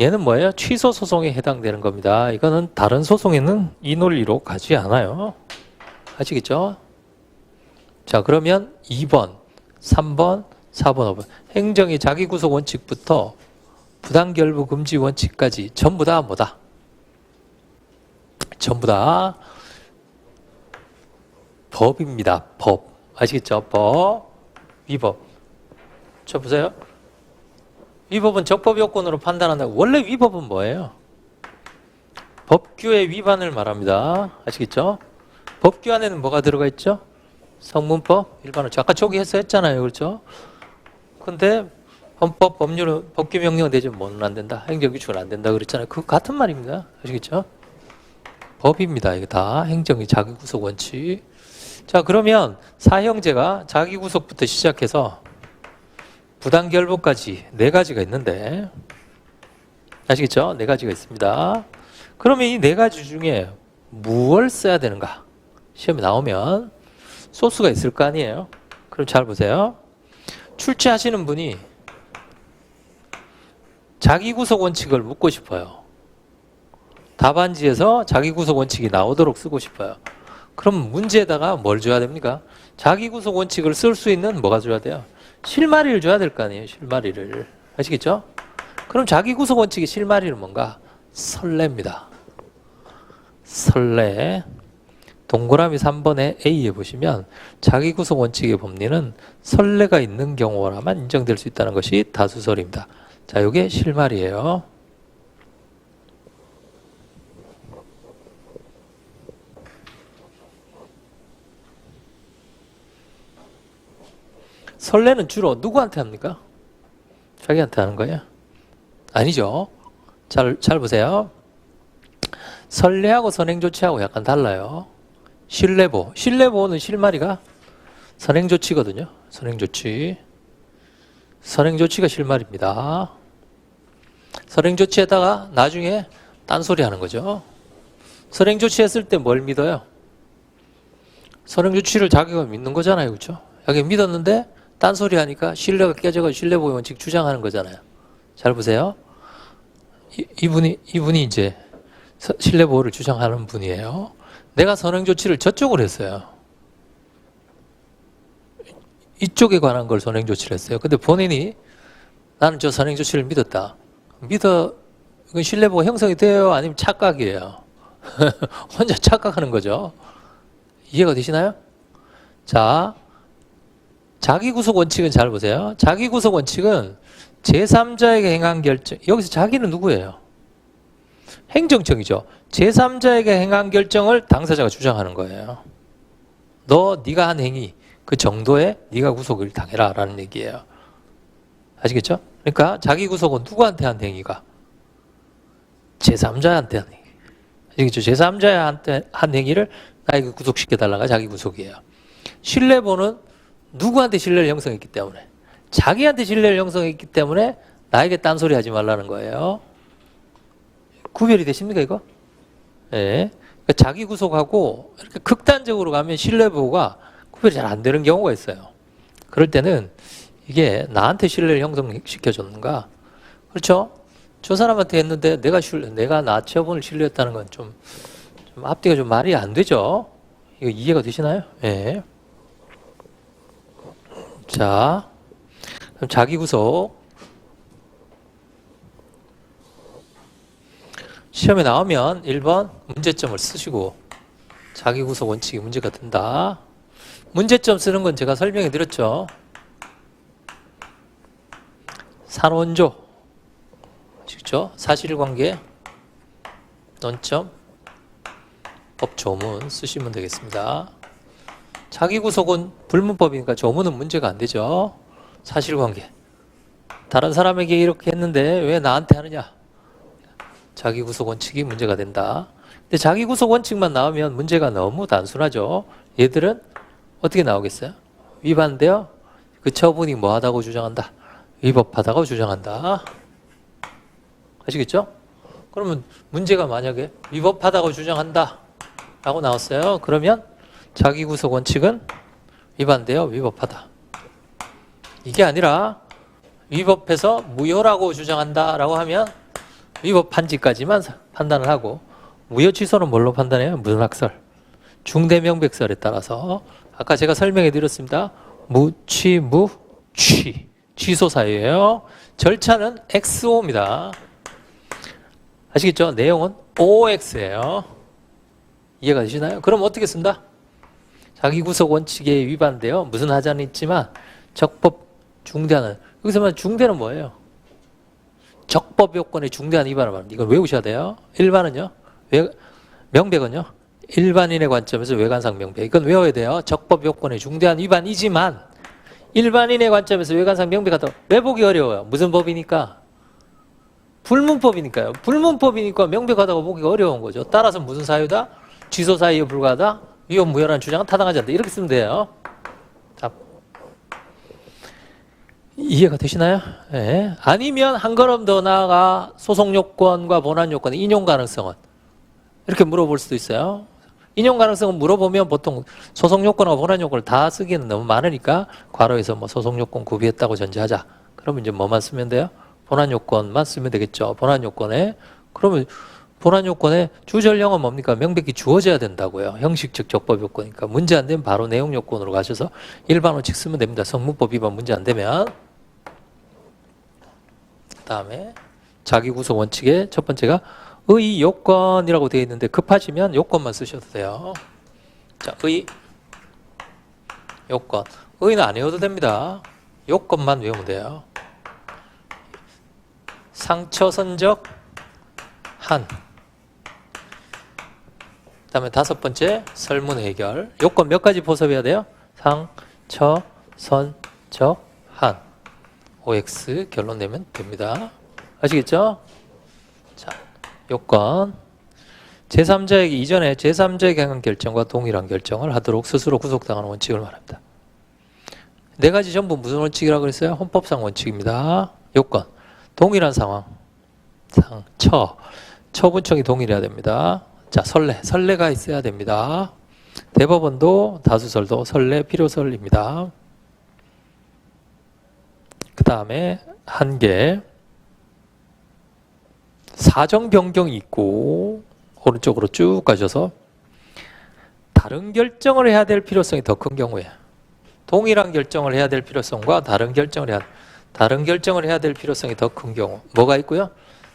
얘는 뭐예요? 취소 소송에 해당되는 겁니다. 이거는 다른 소송에는 이 논리로 가지 않아요. 아시겠죠? 자, 그러면 2번, 3번, 4번, 5번. 행정의 자기구속 원칙부터 부당결부 금지 원칙까지 전부 다 뭐다? 전부 다 법입니다. 법. 아시겠죠? 법, 위법. 저 보세요. 위법은 적법 요건으로 판단한다. 원래 위법은 뭐예요? 법규의 위반을 말합니다. 아시겠죠? 법규 안에는 뭐가 들어가 있죠? 성문법, 일반원칙. 아까 저기 했잖아요. 그렇죠? 근데 헌법, 법률은 법규 명령은 되지 뭐는 안 된다. 행정규칙은 안 된다. 그랬잖아요. 그거 같은 말입니다. 아시겠죠? 법입니다. 이거 다 행정의 자기구속 원칙. 자, 그러면 사형제가 자기구속부터 시작해서 부당결부까지 네 가지가 있는데 아시겠죠? 네 가지가 있습니다. 그러면 이 네 가지 중에 무엇을 써야 되는가? 시험에 나오면 소스가 있을 거 아니에요? 그럼 잘 보세요. 출제하시는 분이 자기구속 원칙을 묻고 싶어요. 답안지에서 자기구속 원칙이 나오도록 쓰고 싶어요. 그럼 문제에다가 뭘 줘야 됩니까? 자기구속 원칙을 쓸 수 있는 뭐가 줘야 돼요? 실마리를 줘야 될 거 아니에요. 실마리를. 아시겠죠? 그럼 자기구속 원칙의 실마리는 뭔가? 설레입니다. 설레. 동그라미 3번에 A에 보시면 자기구속 원칙의 법리는 설레가 있는 경우라만 인정될 수 있다는 것이 다수설입니다. 자, 이게 실마리예요. 설레는 주로 누구한테 합니까? 자기한테 하는 거예요? 아니죠. 잘 보세요. 설레하고 선행조치하고 약간 달라요. 신뢰보. 신뢰보호는 실마리가 선행조치거든요. 선행조치. 선행조치가 실마리입니다. 선행조치에다가 나중에 딴소리 하는 거죠. 선행조치 했을 때 뭘 믿어요? 선행조치를 자기가 믿는 거잖아요. 그렇죠? 자기가 믿었는데 딴소리 하니까 신뢰가 깨져가지고 신뢰보호 원칙 주장하는 거잖아요. 잘 보세요. 이분이 이제 신뢰보호를 주장하는 분이에요. 내가 선행조치를 저쪽으로 했어요. 이쪽에 관한 걸 선행조치를 했어요. 근데 본인이 나는 저 선행조치를 믿었다. 이건 신뢰보호 형성이 돼요? 아니면 착각이에요? 혼자 착각하는 거죠. 이해가 되시나요? 자, 자기구속 원칙은 잘 보세요. 자기구속 원칙은 제3자에게 행한 결정, 여기서 자기는 누구예요? 행정청이죠. 제3자에게 행한 결정을 당사자가 주장하는 거예요. 네가 한 행위, 그 정도의 네가 구속을 당해라 라는 얘기예요. 아시겠죠? 그러니까 자기 구속은 누구한테 한 행위가? 제3자한테 한 행위. 아시겠죠? 제3자한테 한 행위를 나에게 구속시켜달라가 자기 구속이에요. 신뢰보는 누구한테 신뢰를 형성했기 때문에, 자기한테 신뢰를 형성했기 때문에 나에게 딴소리 하지 말라는 거예요. 구별이 되십니까 이거? 네. 그러니까 자기 구속하고 이렇게 극단적으로 가면 신뢰보호가 구별이 잘 안 되는 경우가 있어요. 그럴 때는 이게 나한테 신뢰를 형성시켜줬는가? 그렇죠? 저 사람한테 했는데 내가 나 처분을 신뢰했다는 건 좀 앞뒤가 좀 말이 안 되죠? 이거 이해가 되시나요? 예. 네. 자, 그럼 자기 구속. 시험에 나오면 1번 문제점을 쓰시고 자기 구속 원칙이 문제가 된다. 문제점 쓰는 건 제가 설명해 드렸죠. 산원조, 아시죠? 사실관계, 논점, 법조문 쓰시면 되겠습니다. 자기 구속은 불문법이니까 조문은 문제가 안 되죠. 사실관계, 다른 사람에게 이렇게 했는데 왜 나한테 하느냐? 자기 구속 원칙이 문제가 된다. 근데 자기 구속 원칙만 나오면 문제가 너무 단순하죠. 얘들은 어떻게 나오겠어요? 위반되어 그 처분이 뭐하다고 주장한다? 위법하다고 주장한다. 아시겠죠? 그러면 문제가 만약에 위법하다고 주장한다 라고 나왔어요. 그러면 자기 구속 원칙은 위반되어 위법하다. 이게 아니라 위법해서 무효라고 주장한다 라고 하면 위법한지까지만 판단을 하고, 무효 취소는 뭘로 판단해요? 무전학설, 중대명백설에 따라서 아까 제가 설명해 드렸습니다. 무취, 무취 취소 사유예요. 절차는 XO입니다. 아시겠죠? 내용은 OX예요. 이해가 되시나요? 그럼 어떻게 쓴다? 자기 구속 원칙에 위반되어 무슨 하자는 있지만 적법 중대하는, 여기서 말 중대는 뭐예요? 적법 요건의 중대한 위반을 말합니다. 이걸 외우셔야 돼요. 일반은요? 명백은요? 일반인의 관점에서 외관상 명백. 이건 외워야 돼요. 적법 요건의 중대한 위반이지만 일반인의 관점에서 외관상 명백하다. 왜 보기 어려워요? 무슨 법이니까? 불문법이니까요. 불문법이니까 명백하다고 보기가 어려운 거죠. 따라서 무슨 사유다? 취소 사유에 불과하다? 위헌 무효라는 주장은 타당하지 않다. 이렇게 쓰면 돼요. 자, 이해가 되시나요? 네. 아니면 한 걸음 더 나아가 소송 요건과 본안 요건의 인용 가능성은 이렇게 물어볼 수도 있어요. 인용 가능성은 물어보면 보통 소송 요건과 본안 요건을 다 쓰기에는 너무 많으니까 괄호에서 뭐 소송 요건 구비했다고 전제하자. 그러면 이제 뭐만 쓰면 돼요? 본안 요건만 쓰면 되겠죠. 본안 요건에. 그러면 본안 요건에 주전령은 뭡니까? 명백히 주어져야 된다고요. 형식적 적법 요건이니까. 문제 안 되면 바로 내용 요건으로 가셔서 일반 원칙 쓰면 됩니다. 성문법 위반 문제 안 되면. 그 다음에 자기 구속 원칙의 첫 번째가 의 요건이라고 되어 있는데 급하시면 요건만 쓰셔도 돼요. 자, 의 요건. 의는 안 외워도 됩니다. 요건만 외우면 돼요. 상처 선적 한. 그 다음에 다섯 번째 설문 해결. 요건 몇 가지 포섭해야 돼요? 상처 선적 한. OX 결론 내면 됩니다. 아시겠죠? 자, 요건 제3자에게 이전에 제3자에게 한 결정과 동일한 결정을 하도록 스스로 구속당하는 원칙을 말합니다. 네 가지 전부 무슨 원칙이라고 그랬어요? 헌법상 원칙입니다. 요건 동일한 상황, 처분청이 동일해야 됩니다. 자, 선례가 있어야 됩니다. 대법원도 다수설도 선례 필요설입니다. 그 다음에 한계, 사정 변경이 있고 오른쪽으로 쭉 가셔서 다른 결정을 해야 될 필요성이 더 큰 경우에, 동일한 결정을 해야 될 필요성과 다른 결정을 해야 될 필요성이 더 큰 경우 뭐가 있고요?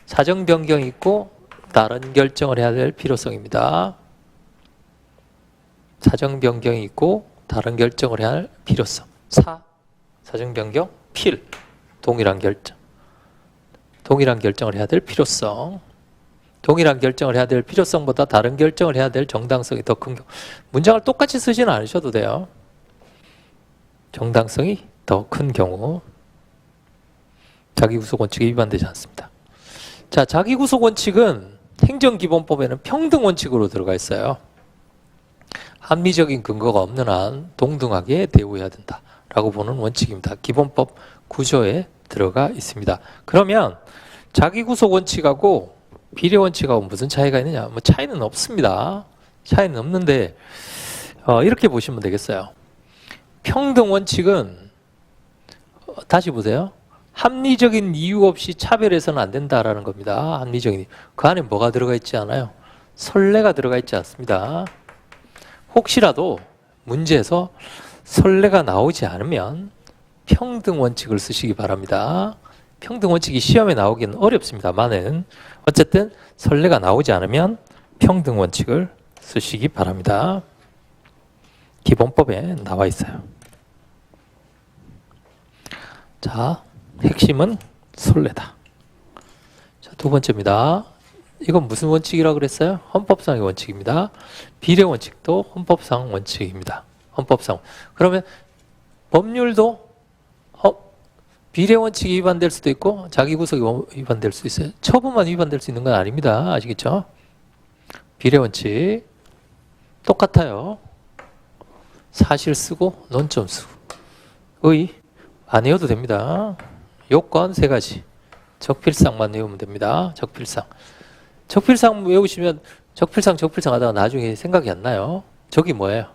사정 변경이 있고 다른 결정을 해야 될 필요성입니다. 사정 변경이 있고 다른 결정을 해야 할 필요성. 사정 변경, 필, 동일한 결정. 동일한 결정을 해야 될 필요성. 동일한 결정을 해야 될 필요성보다 다른 결정을 해야 될 정당성이 더 큰 경우. 문장을 똑같이 쓰지는 않으셔도 돼요. 정당성이 더 큰 경우 자기구속 원칙에 위반되지 않습니다. 자, 자기구속 원칙은 행정기본법에는 평등 원칙으로 들어가 있어요. 합리적인 근거가 없는 한 동등하게 대우해야 된다라고 보는 원칙입니다. 기본법 구조에 들어가 있습니다. 그러면 자기구속 원칙하고 비례 원칙하고 무슨 차이가 있느냐? 뭐 차이는 없습니다. 차이는 없는데 이렇게 보시면 되겠어요. 평등 원칙은 다시 보세요. 합리적인 이유 없이 차별해서는 안 된다라는 겁니다. 합리적인 그 안에 뭐가 들어가 있지 않아요? 선례가 들어가 있지 않습니다. 혹시라도 문제에서 선례가 나오지 않으면 평등 원칙을 쓰시기 바랍니다. 평등 원칙이 시험에 나오기는 어렵습니다만은 어쨌든 선례가 나오지 않으면 평등 원칙을 쓰시기 바랍니다. 기본법에 나와 있어요. 자, 핵심은 선례다. 자, 두 번째입니다. 이건 무슨 원칙이라고 그랬어요? 헌법상의 원칙입니다. 비례 원칙도 헌법상 원칙입니다. 헌법상. 그러면 법률도 비례 원칙이 위반될 수도 있고 자기구속이 위반될 수 있어요. 처분만 위반될 수 있는 건 아닙니다. 아시겠죠? 비례 원칙 똑같아요. 사실 쓰고 논점 쓰고 의 안 외워도 됩니다. 요건 세 가지. 적필상만 외우면 됩니다. 적필상. 적필상 외우시면 적필상 하다가 나중에 생각이 안 나요. 적이 뭐예요?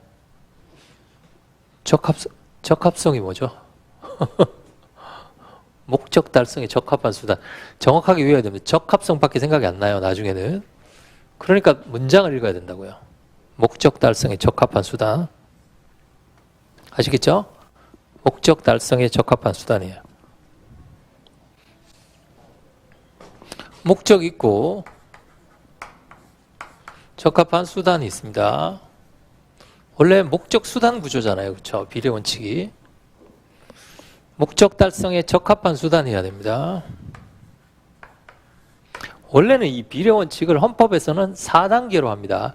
적합성이 뭐죠? 목적 달성에 적합한 수단. 정확하게 외워야 됩니다. 적합성밖에 생각이 안 나요. 나중에는. 그러니까 문장을 읽어야 된다고요. 목적 달성에 적합한 수단. 아시겠죠? 목적 달성에 적합한 수단이에요. 목적 있고 적합한 수단이 있습니다. 원래 목적 수단 구조잖아요. 그렇죠? 비례 원칙이. 목적 달성에 적합한 수단이어야 됩니다. 원래는 이 비례 원칙을 헌법에서는 4단계로 합니다.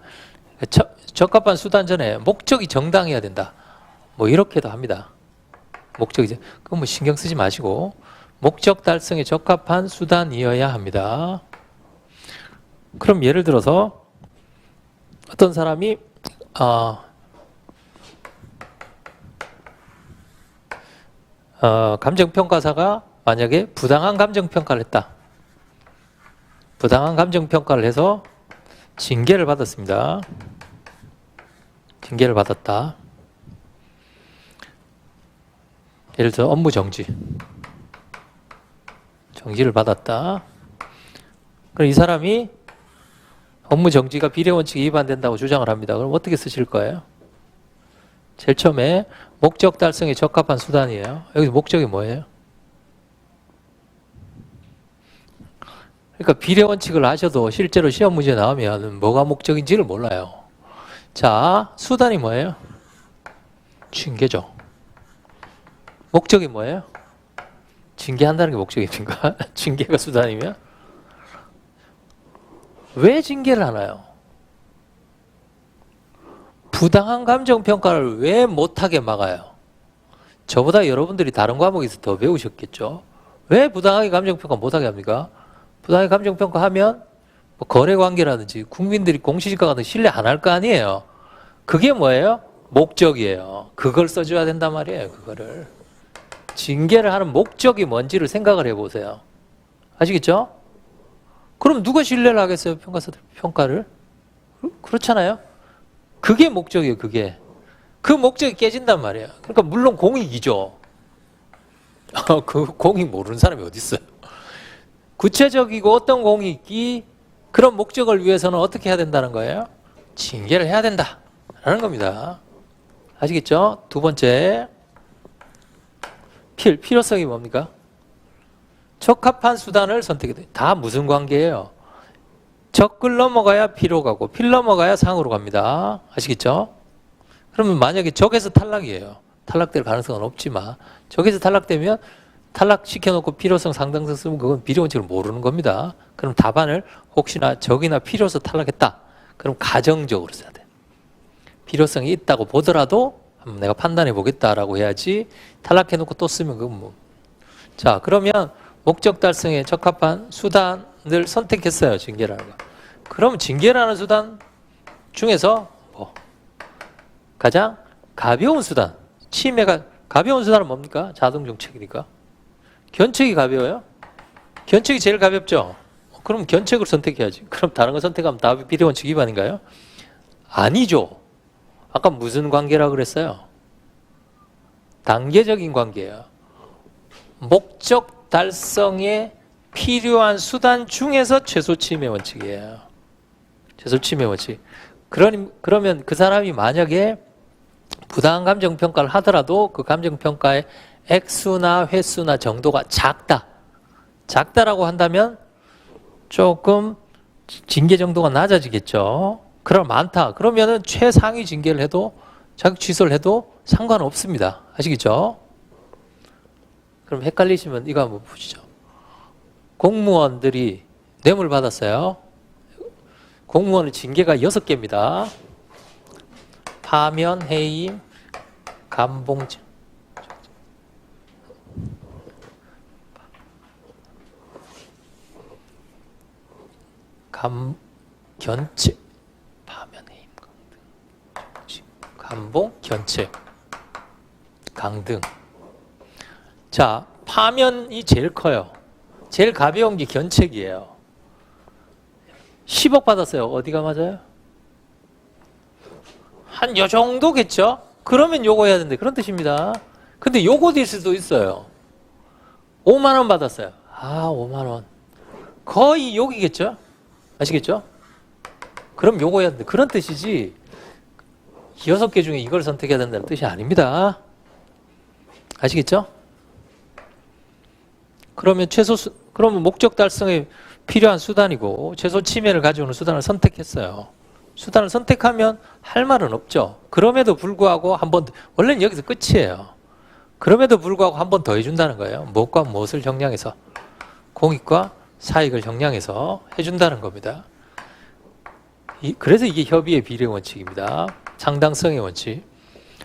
적합한 수단 전에 목적이 정당해야 된다. 뭐 이렇게도 합니다. 목적이죠. 그건 뭐 신경 쓰지 마시고 목적 달성에 적합한 수단이어야 합니다. 그럼 예를 들어서 어떤 사람이 감정평가사가 만약에 부당한 감정평가를 했다. 부당한 감정평가를 해서 징계를 받았습니다. 징계를 받았다. 예를 들어 업무 정지를 받았다. 그럼 이 사람이 업무 정지가 비례 원칙에 위반된다고 주장을 합니다. 그럼 어떻게 쓰실 거예요? 제일 처음에 목적 달성에 적합한 수단이에요. 여기서 목적이 뭐예요? 그러니까 비례 원칙을 아셔도 실제로 시험 문제 나오면 뭐가 목적인지를 몰라요. 자, 수단이 뭐예요? 징계죠. 목적이 뭐예요? 징계한다는 게 목적입니까? 징계가 수단이면? 왜 징계를 하나요? 부당한 감정평가를 왜 못하게 막아요? 저보다 여러분들이 다른 과목에서 더 배우셨겠죠? 왜 부당하게 감정평가 못하게 합니까? 부당하게 감정평가하면 뭐 거래관계라든지 국민들이 공시지가 같은 신뢰 안 할 거 아니에요? 그게 뭐예요? 목적이에요. 그걸 써줘야 된단 말이에요. 그거를. 징계를 하는 목적이 뭔지를 생각을 해보세요. 아시겠죠? 그럼 누가 신뢰를 하겠어요? 평가사들 평가를? 그렇잖아요? 그게 목적이에요. 그게. 그 목적이 깨진단 말이에요. 그러니까 물론 공익이죠. 그 공익 모르는 사람이 어디 있어요? 구체적이고 어떤 공익이 그런 목적을 위해서는 어떻게 해야 된다는 거예요? 징계를 해야 된다라는 겁니다. 아시겠죠? 두 번째. 필요성이 뭡니까? 적합한 수단을 선택해야 돼. 다 무슨 관계예요? 적을 넘어가야 피로 가고 필 넘어가야 상으로 갑니다. 아시겠죠? 그러면 만약에 적에서 탈락이에요. 탈락될 가능성은 없지만 적에서 탈락되면 탈락시켜놓고 필요성 상당성 쓰면 그건 비례 원칙을 모르는 겁니다. 그럼 답안을 혹시나 적이나 필요해서 탈락했다. 그럼 가정적으로 써야 돼. 필요성이 있다고 보더라도 한번 내가 판단해 보겠다라고 해야지 탈락해놓고 또 쓰면 그건 뭐. 자, 그러면 목적 달성에 적합한 수단을 선택했어요. 징계라는 거. 그럼 징계라는 수단 중에서 뭐 가장 가벼운 수단, 침해가 가벼운 수단은 뭡니까? 자동정책이니까. 견책이 가벼워요? 견책이 제일 가볍죠? 그럼 견책을 선택해야지. 그럼 다른 거 선택하면 다 비례원칙 위반인가요? 아니죠. 아까 무슨 관계라고 그랬어요? 단계적인 관계예요. 목적 달성에 필요한 수단 중에서 최소 침해 원칙이에요. 최소 침해 원칙. 그러면 그 사람이 만약에 부당한 감정평가를 하더라도 그 감정평가의 액수나 횟수나 정도가 작다라고 한다면 조금 징계 정도가 낮아지겠죠. 그럼 많다. 그러면은 최상위 징계를 해도 자격 취소를 해도 상관없습니다. 아시겠죠? 그럼 헷갈리시면 이거 한번 보시죠. 공무원들이 뇌물 받았어요. 공무원의 징계가 6개입니다. 파면, 해임, 감봉, 견책, 파면, 해임, 감봉, 견책, 강등. 자, 파면이 제일 커요. 제일 가벼운 게 견책이에요. 10억 받았어요. 어디가 맞아요? 한 요 정도겠죠? 그러면 요거 해야 되는데 그런 뜻입니다. 근데 요거 될 수도 있어요. 5만 원 받았어요. 5만 원. 거의 여기겠죠? 아시겠죠? 그럼 요거 해야 되는데 그런 뜻이지 6개 중에 이걸 선택해야 된다는 뜻이 아닙니다. 아시겠죠? 그러면 목적 달성에 필요한 수단이고 최소 침해를 가져오는 수단을 선택했어요. 수단을 선택하면 할 말은 없죠. 그럼에도 불구하고 원래는 여기서 끝이에요. 그럼에도 불구하고 한 번 더 해준다는 거예요. 무엇과 무엇을 형량해서 공익과 사익을 형량해서 해준다는 겁니다. 그래서 이게 협의의 비례 원칙입니다. 상당성의 원칙.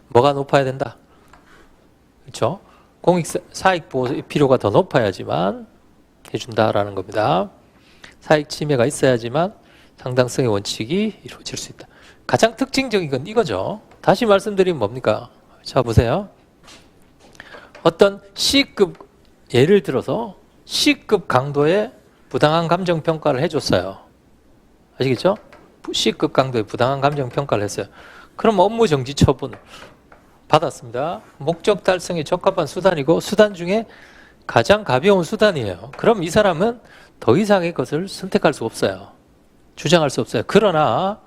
뭐가 높아야 된다? 그렇죠? 공익 사익 보호의 필요가 더 높아야지만 해준다라는 겁니다. 사익 침해가 있어야지만 상당성의 원칙이 이루어질 수 있다. 가장 특징적인 건 이거죠. 다시 말씀드리면 뭡니까? 자, 보세요. 어떤 C급, 예를 들어서 C급 강도의 부당한 감정평가를 해줬어요. 아시겠죠? C급 강도의 부당한 감정평가를 했어요. 그럼 업무 정지 처분 받았습니다. 목적 달성에 적합한 수단이고 수단 중에 가장 가벼운 수단이에요. 그럼 이 사람은 더 이상의 것을 선택할 수 없어요. 주장할 수 없어요. 그러나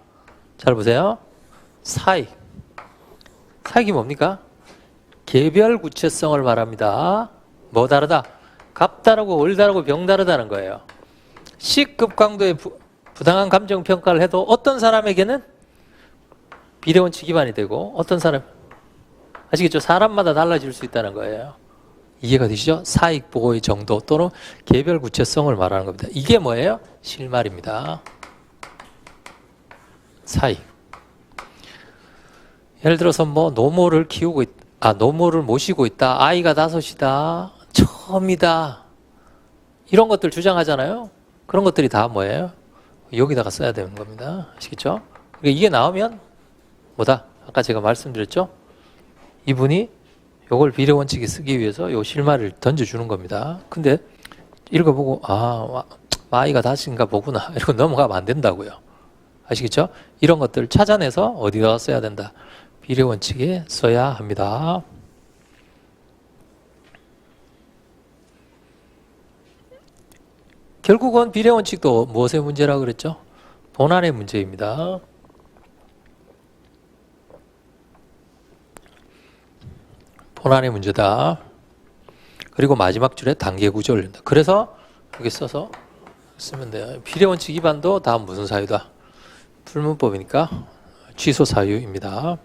잘 보세요. 사익이 뭡니까? 개별 구체성을 말합니다. 뭐 다르다? 값 다르고 월 다르고 병 다르다는 거예요. C급 강도의 부당한 감정평가를 해도 어떤 사람에게는 비례원칙 위반이 되고 어떤 사람 아시겠죠? 사람마다 달라질 수 있다는 거예요. 이해가 되시죠? 사익 보호의 정도 또는 개별 구체성을 말하는 겁니다. 이게 뭐예요? 실마리입니다. 사익. 예를 들어서 뭐 노모를 모시고 있다. 아이가 5이다. 처음이다. 이런 것들 주장하잖아요. 그런 것들이 다 뭐예요? 여기다가 써야 되는 겁니다. 아시겠죠? 그러니까 이게 나오면 뭐다? 아까 제가 말씀드렸죠? 이분이 요걸 비례 원칙에 쓰기 위해서 요 실마리를 던져주는 겁니다. 근데 읽어보고 아이가 5인가 보구나 이러고 넘어가면 안 된다고요. 아시겠죠? 이런 것들 찾아내서 어디다가 써야 된다. 비례 원칙에 써야 합니다. 결국은 비례 원칙도 무엇의 문제라고 그랬죠? 본안의 문제입니다. 본안의 문제다. 그리고 마지막 줄에 단계 구조를 낸다. 그래서 여기 써서 쓰면 돼요. 비례 원칙 위반도 다음 무슨 사유다? 불문법이니까 취소 사유입니다.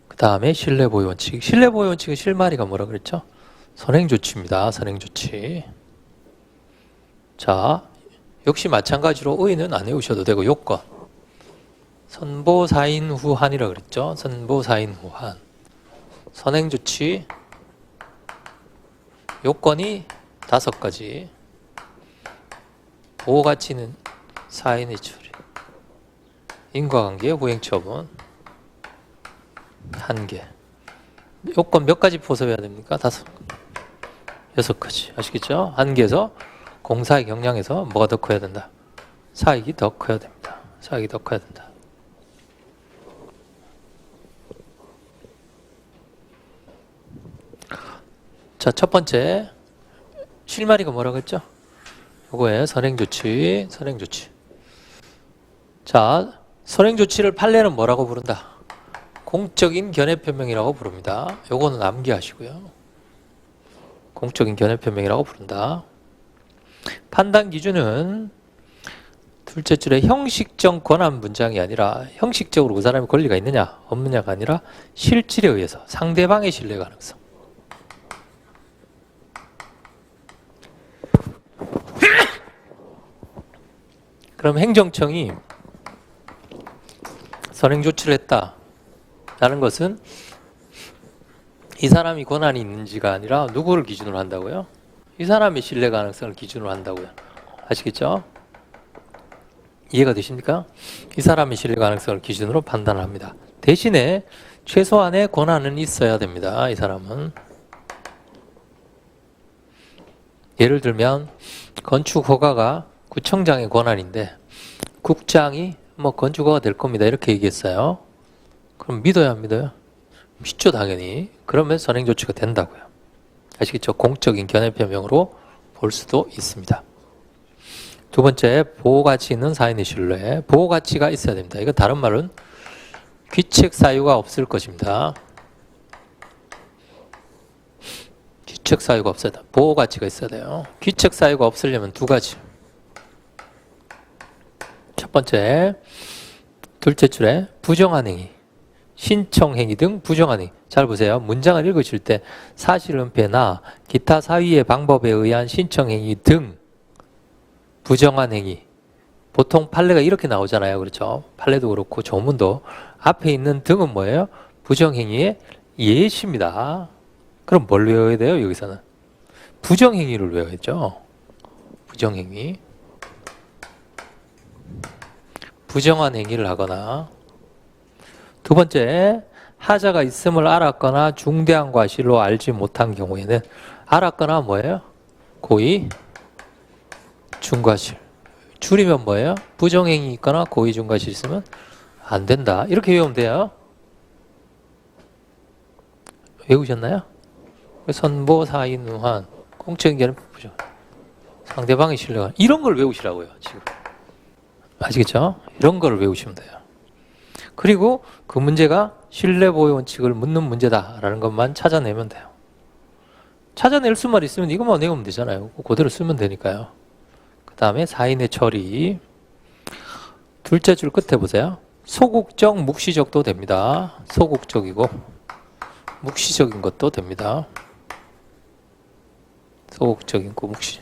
그 다음에 신뢰보호 원칙. 신뢰보호 원칙은 실마리가 뭐라 그랬죠? 선행조치입니다. 선행조치. 자, 역시 마찬가지로 의의는 안 외우셔도 되고 요건. 선보사인후한이라 그랬죠. 선보사인후한. 선행조치 요건이 5가지. 보호가치는 사인의 처리. 인과관계, 후행처분 1개. 요건 몇 가지 포섭해야 됩니까? 6가지. 아시겠죠? 1개에서 공사의 경량에서 뭐가 더 커야 된다? 사익이 더 커야 됩니다. 사익이 더 커야 된다. 자, 첫 번째 실마리가 뭐라고 했죠? 요거예요. 선행조치, 선행조치. 자, 선행조치를 판례는 뭐라고 부른다? 공적인 견해표명이라고 부릅니다. 요거는 암기하시고요. 공적인 견해표명이라고 부른다. 판단 기준은 둘째 줄에 형식적 권한 문장이 아니라 형식적으로 그 사람이 권리가 있느냐 없느냐가 아니라 실질에 의해서 상대방의 신뢰 가능성. 그럼 행정청이 선행조치를 했다라는 것은 이 사람이 권한이 있는지가 아니라 누구를 기준으로 한다고요? 이 사람의 신뢰 가능성을 기준으로 한다고요. 아시겠죠? 이해가 되십니까? 이 사람의 신뢰 가능성을 기준으로 판단을 합니다. 대신에 최소한의 권한은 있어야 됩니다. 이 사람은. 예를 들면 건축 허가가 구청장의 권한인데 국장이 뭐 건축허가 될 겁니다. 이렇게 얘기했어요. 그럼 믿어야 안 믿어요? 믿죠, 당연히. 그러면 선행조치가 된다고요. 아시겠죠? 공적인 견해표명으로 볼 수도 있습니다. 두 번째, 보호가치 있는 사인의 신뢰. 보호가치가 있어야 됩니다. 이거 다른 말은 귀책 사유가 없을 것입니다. 귀책 사유가 없어야 돼. 보호가치가 있어야 돼요. 귀책 사유가 없으려면 2가지. 첫 번째, 둘째 줄에 부정한 행위, 신청 행위 등 부정한 행위. 잘 보세요. 문장을 읽으실 때 사실은폐나 기타 사유의 방법에 의한 신청 행위 등 부정한 행위. 보통 판례가 이렇게 나오잖아요. 그렇죠? 판례도 그렇고 조문도 앞에 있는 등은 뭐예요? 부정행위의 예시입니다. 그럼 뭘 외워야 돼요? 여기서는 부정행위를 외워야죠. 부정행위. 부정한 행위를 하거나. 두 번째, 하자가 있음을 알았거나 중대한 과실로 알지 못한 경우에는 알았거나 뭐예요? 고의 중과실. 줄이면 뭐예요? 부정행위 있거나 고의 중과실 있으면 안 된다. 이렇게 외우면 돼요. 외우셨나요? 선보사인후한 공적인 부정. 상대방의 신뢰가 이런 걸 외우시라고요. 지금 아시겠죠? 이런 걸 외우시면 돼요. 그리고 그 문제가 신뢰보호 원칙을 묻는 문제다라는 것만 찾아내면 돼요. 찾아낼 수만 있으면 이것만 외우면 되잖아요. 그대로 쓰면 되니까요. 그 다음에 사인의 처리. 둘째 줄 끝에 보세요. 소극적, 묵시적도 됩니다. 소극적이고 묵시적인 것도 됩니다. 소극적인 거 묵시.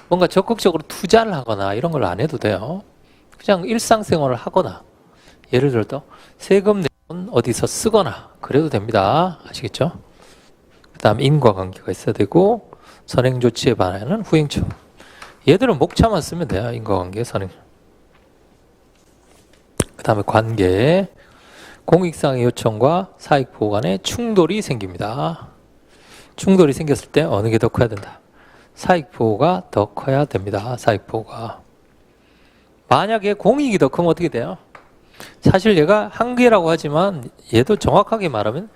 뭔가 적극적으로 투자를 하거나 이런 걸 안 해도 돼요. 그냥 일상생활을 하거나 예를 들어 세금 내면 어디서 쓰거나 그래도 됩니다. 아시겠죠? 그 다음 인과관계가 있어야 되고 선행조치에 반하는 후행처분. 얘들은 목차만 쓰면 돼요. 인과관계, 선행. 그 다음에 관계. 공익상의 요청과 사익보호 간에 충돌이 생깁니다. 충돌이 생겼을 때 어느 게 더 커야 된다? 사익보호가 더 커야 됩니다. 사익보호가. 만약에 공익이 더 크면 어떻게 돼요? 사실 얘가 한 개라고 하지만 얘도 정확하게 말하면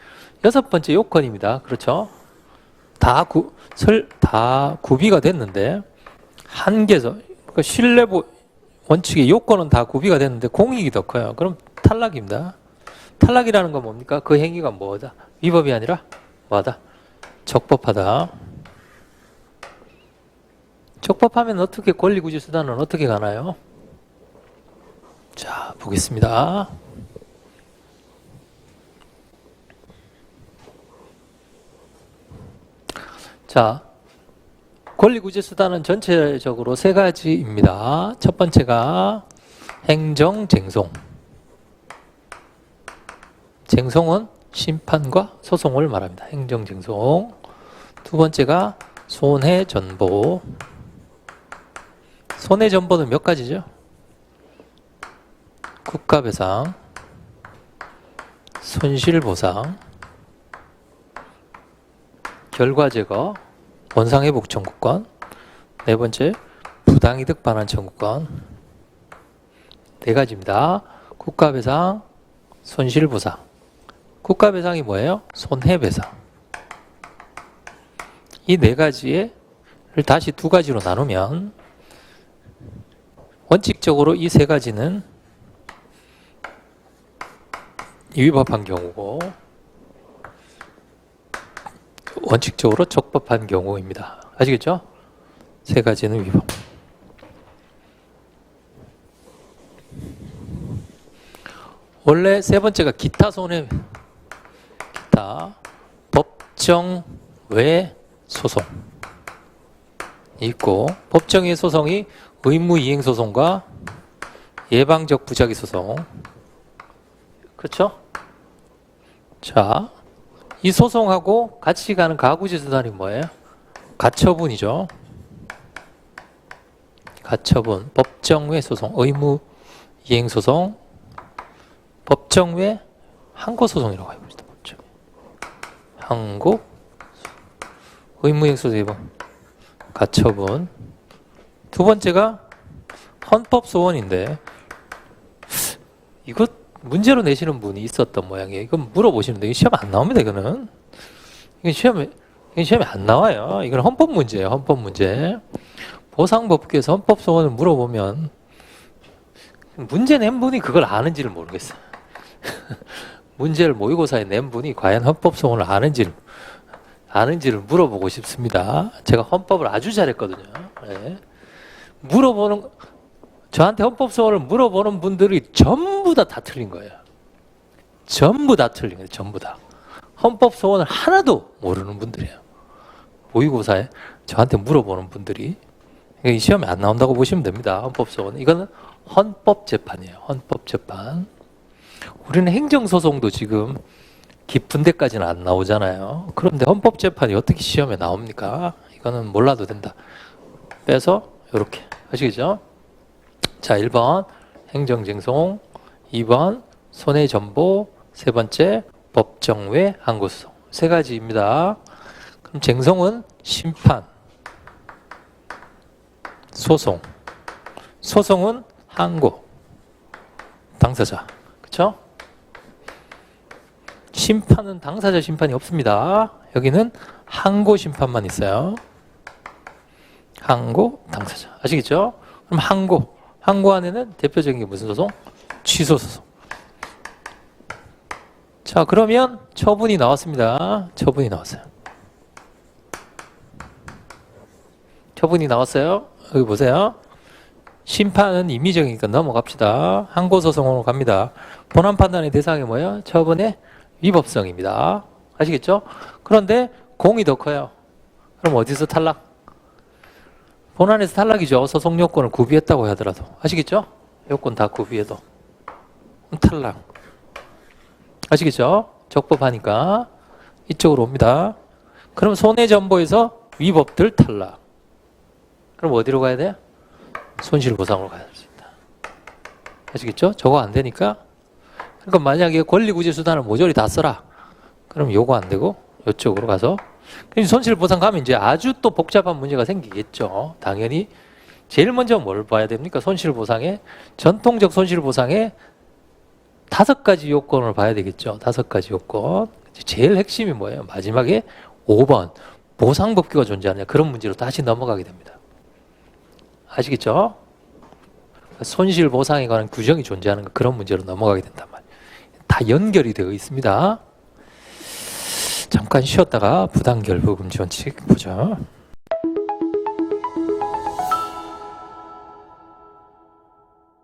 6번째 요건입니다. 그렇죠? 다 구비가 됐는데 한 개에서 그러니까 신뢰보 원칙의 요건은 다 구비가 됐는데 공익이 더 커요. 그럼 탈락입니다. 탈락이라는 건 뭡니까? 그 행위가 뭐다? 위법이 아니라 뭐다? 적법하다. 적법하면 어떻게 권리구제수단은 어떻게 가나요? 자, 보겠습니다. 자, 권리구제수단은 전체적으로 3가지입니다. 첫 번째가 행정쟁송. 쟁송은 심판과 소송을 말합니다. 행정쟁송. 두 번째가 손해전보. 손해전보는 몇 가지죠? 국가배상, 손실보상, 결과제거, 원상회복 청구권. 네 번째, 부당이득 반환 청구권. 네 가지입니다. 국가배상, 손실보상. 국가배상이 뭐예요? 손해배상. 이 네 가지를 다시 두 가지로 나누면 원칙적으로 이 세 가지는 위법한 경우고 원칙적으로 적법한 경우입니다. 아시겠죠? 세 가지는 위법. 원래 세 번째가 기타 손해, 기타 법정 외 소송 있고, 법정 외 소송이 의무 이행 소송과 예방적 부작위 소송. 그렇죠? 자, 이 소송하고 같이 가는 가구제 수단이 뭐예요? 가처분이죠. 가처분, 법정 외 소송, 의무 이행 소송, 법정 외 항고 소송이라고 해봅시다. 법정 항고, 의무 이행 소송, 가처분. 두 번째가 헌법 소원인데, 이거 문제로 내시는 분이 있었던 모양이에요. 이건 물어보시는데, 이거 시험에 안 나옵니다, 이거는. 이건 시험에 안 나와요. 이건 헌법 문제예요, 헌법 문제. 보상법규에서 헌법 소원을 물어보면, 문제 낸 분이 그걸 아는지를 모르겠어요. 문제를 모의고사에 낸 분이 과연 헌법 소원을 아는지를 물어보고 싶습니다. 제가 헌법을 아주 잘했거든요. 네. 저한테 헌법 소원을 물어보는 분들이 전부 다 틀린 거예요. 전부 다 틀린 거예요. 전부 다. 헌법 소원을 하나도 모르는 분들이에요. 모의고사에 저한테 물어보는 분들이. 이 시험에 안 나온다고 보시면 됩니다. 헌법 소원. 이거는 헌법재판이에요. 헌법재판. 우리는 행정소송도 지금 깊은 데까지는 안 나오잖아요. 그런데 헌법재판이 어떻게 시험에 나옵니까? 이거는 몰라도 된다. 빼서 이렇게 아시겠죠? 자, 1번 행정쟁송, 2번 손해전보, 세 번째 법정 외 항고소송. 세 가지입니다. 그럼 쟁송은 심판, 소송, 소송은 항고, 당사자. 그쵸? 심판은 당사자 심판이 없습니다. 여기는 항고 심판만 있어요. 항고, 당사자. 아시겠죠? 그럼 항고 안에는 대표적인 게 무슨 소송? 취소 소송. 자, 그러면 처분이 나왔습니다. 처분이 나왔어요. 처분이 나왔어요. 여기 보세요. 심판은 임의적이니까 넘어갑시다. 항고 소송으로 갑니다. 본안 판단의 대상이 뭐예요? 처분의 위법성입니다. 아시겠죠? 그런데 공이 더 커요. 그럼 어디서 탈락? 본안에서 탈락이죠. 소송 요건을 구비했다고 하더라도. 아시겠죠? 요건 다 구비해도 탈락. 아시겠죠? 적법하니까 이쪽으로 옵니다. 그럼 손해전보에서 위법들 탈락. 그럼 어디로 가야 돼요? 손실보상으로 가야 됩니다. 아시겠죠? 저거 안 되니까. 그러니까 만약에 권리구제 수단을 모조리 다 써라. 그럼 요거 안 되고 이쪽으로 가서. 손실보상 가면 이제 아주 또 복잡한 문제가 생기겠죠. 당연히 제일 먼저 뭘 봐야 됩니까? 손실보상에 전통적 손실보상에 5가지 요건을 봐야 되겠죠. 5가지 요건. 제일 핵심이 뭐예요? 마지막에 5번 보상법규가 존재하느냐, 그런 문제로 다시 넘어가게 됩니다. 아시겠죠? 손실보상에 관한 규정이 존재하는 그런 문제로 넘어가게 된단 말이에요. 다 연결이 되어 있습니다. 잠깐 쉬었다가 부당결부금지 원칙 보죠.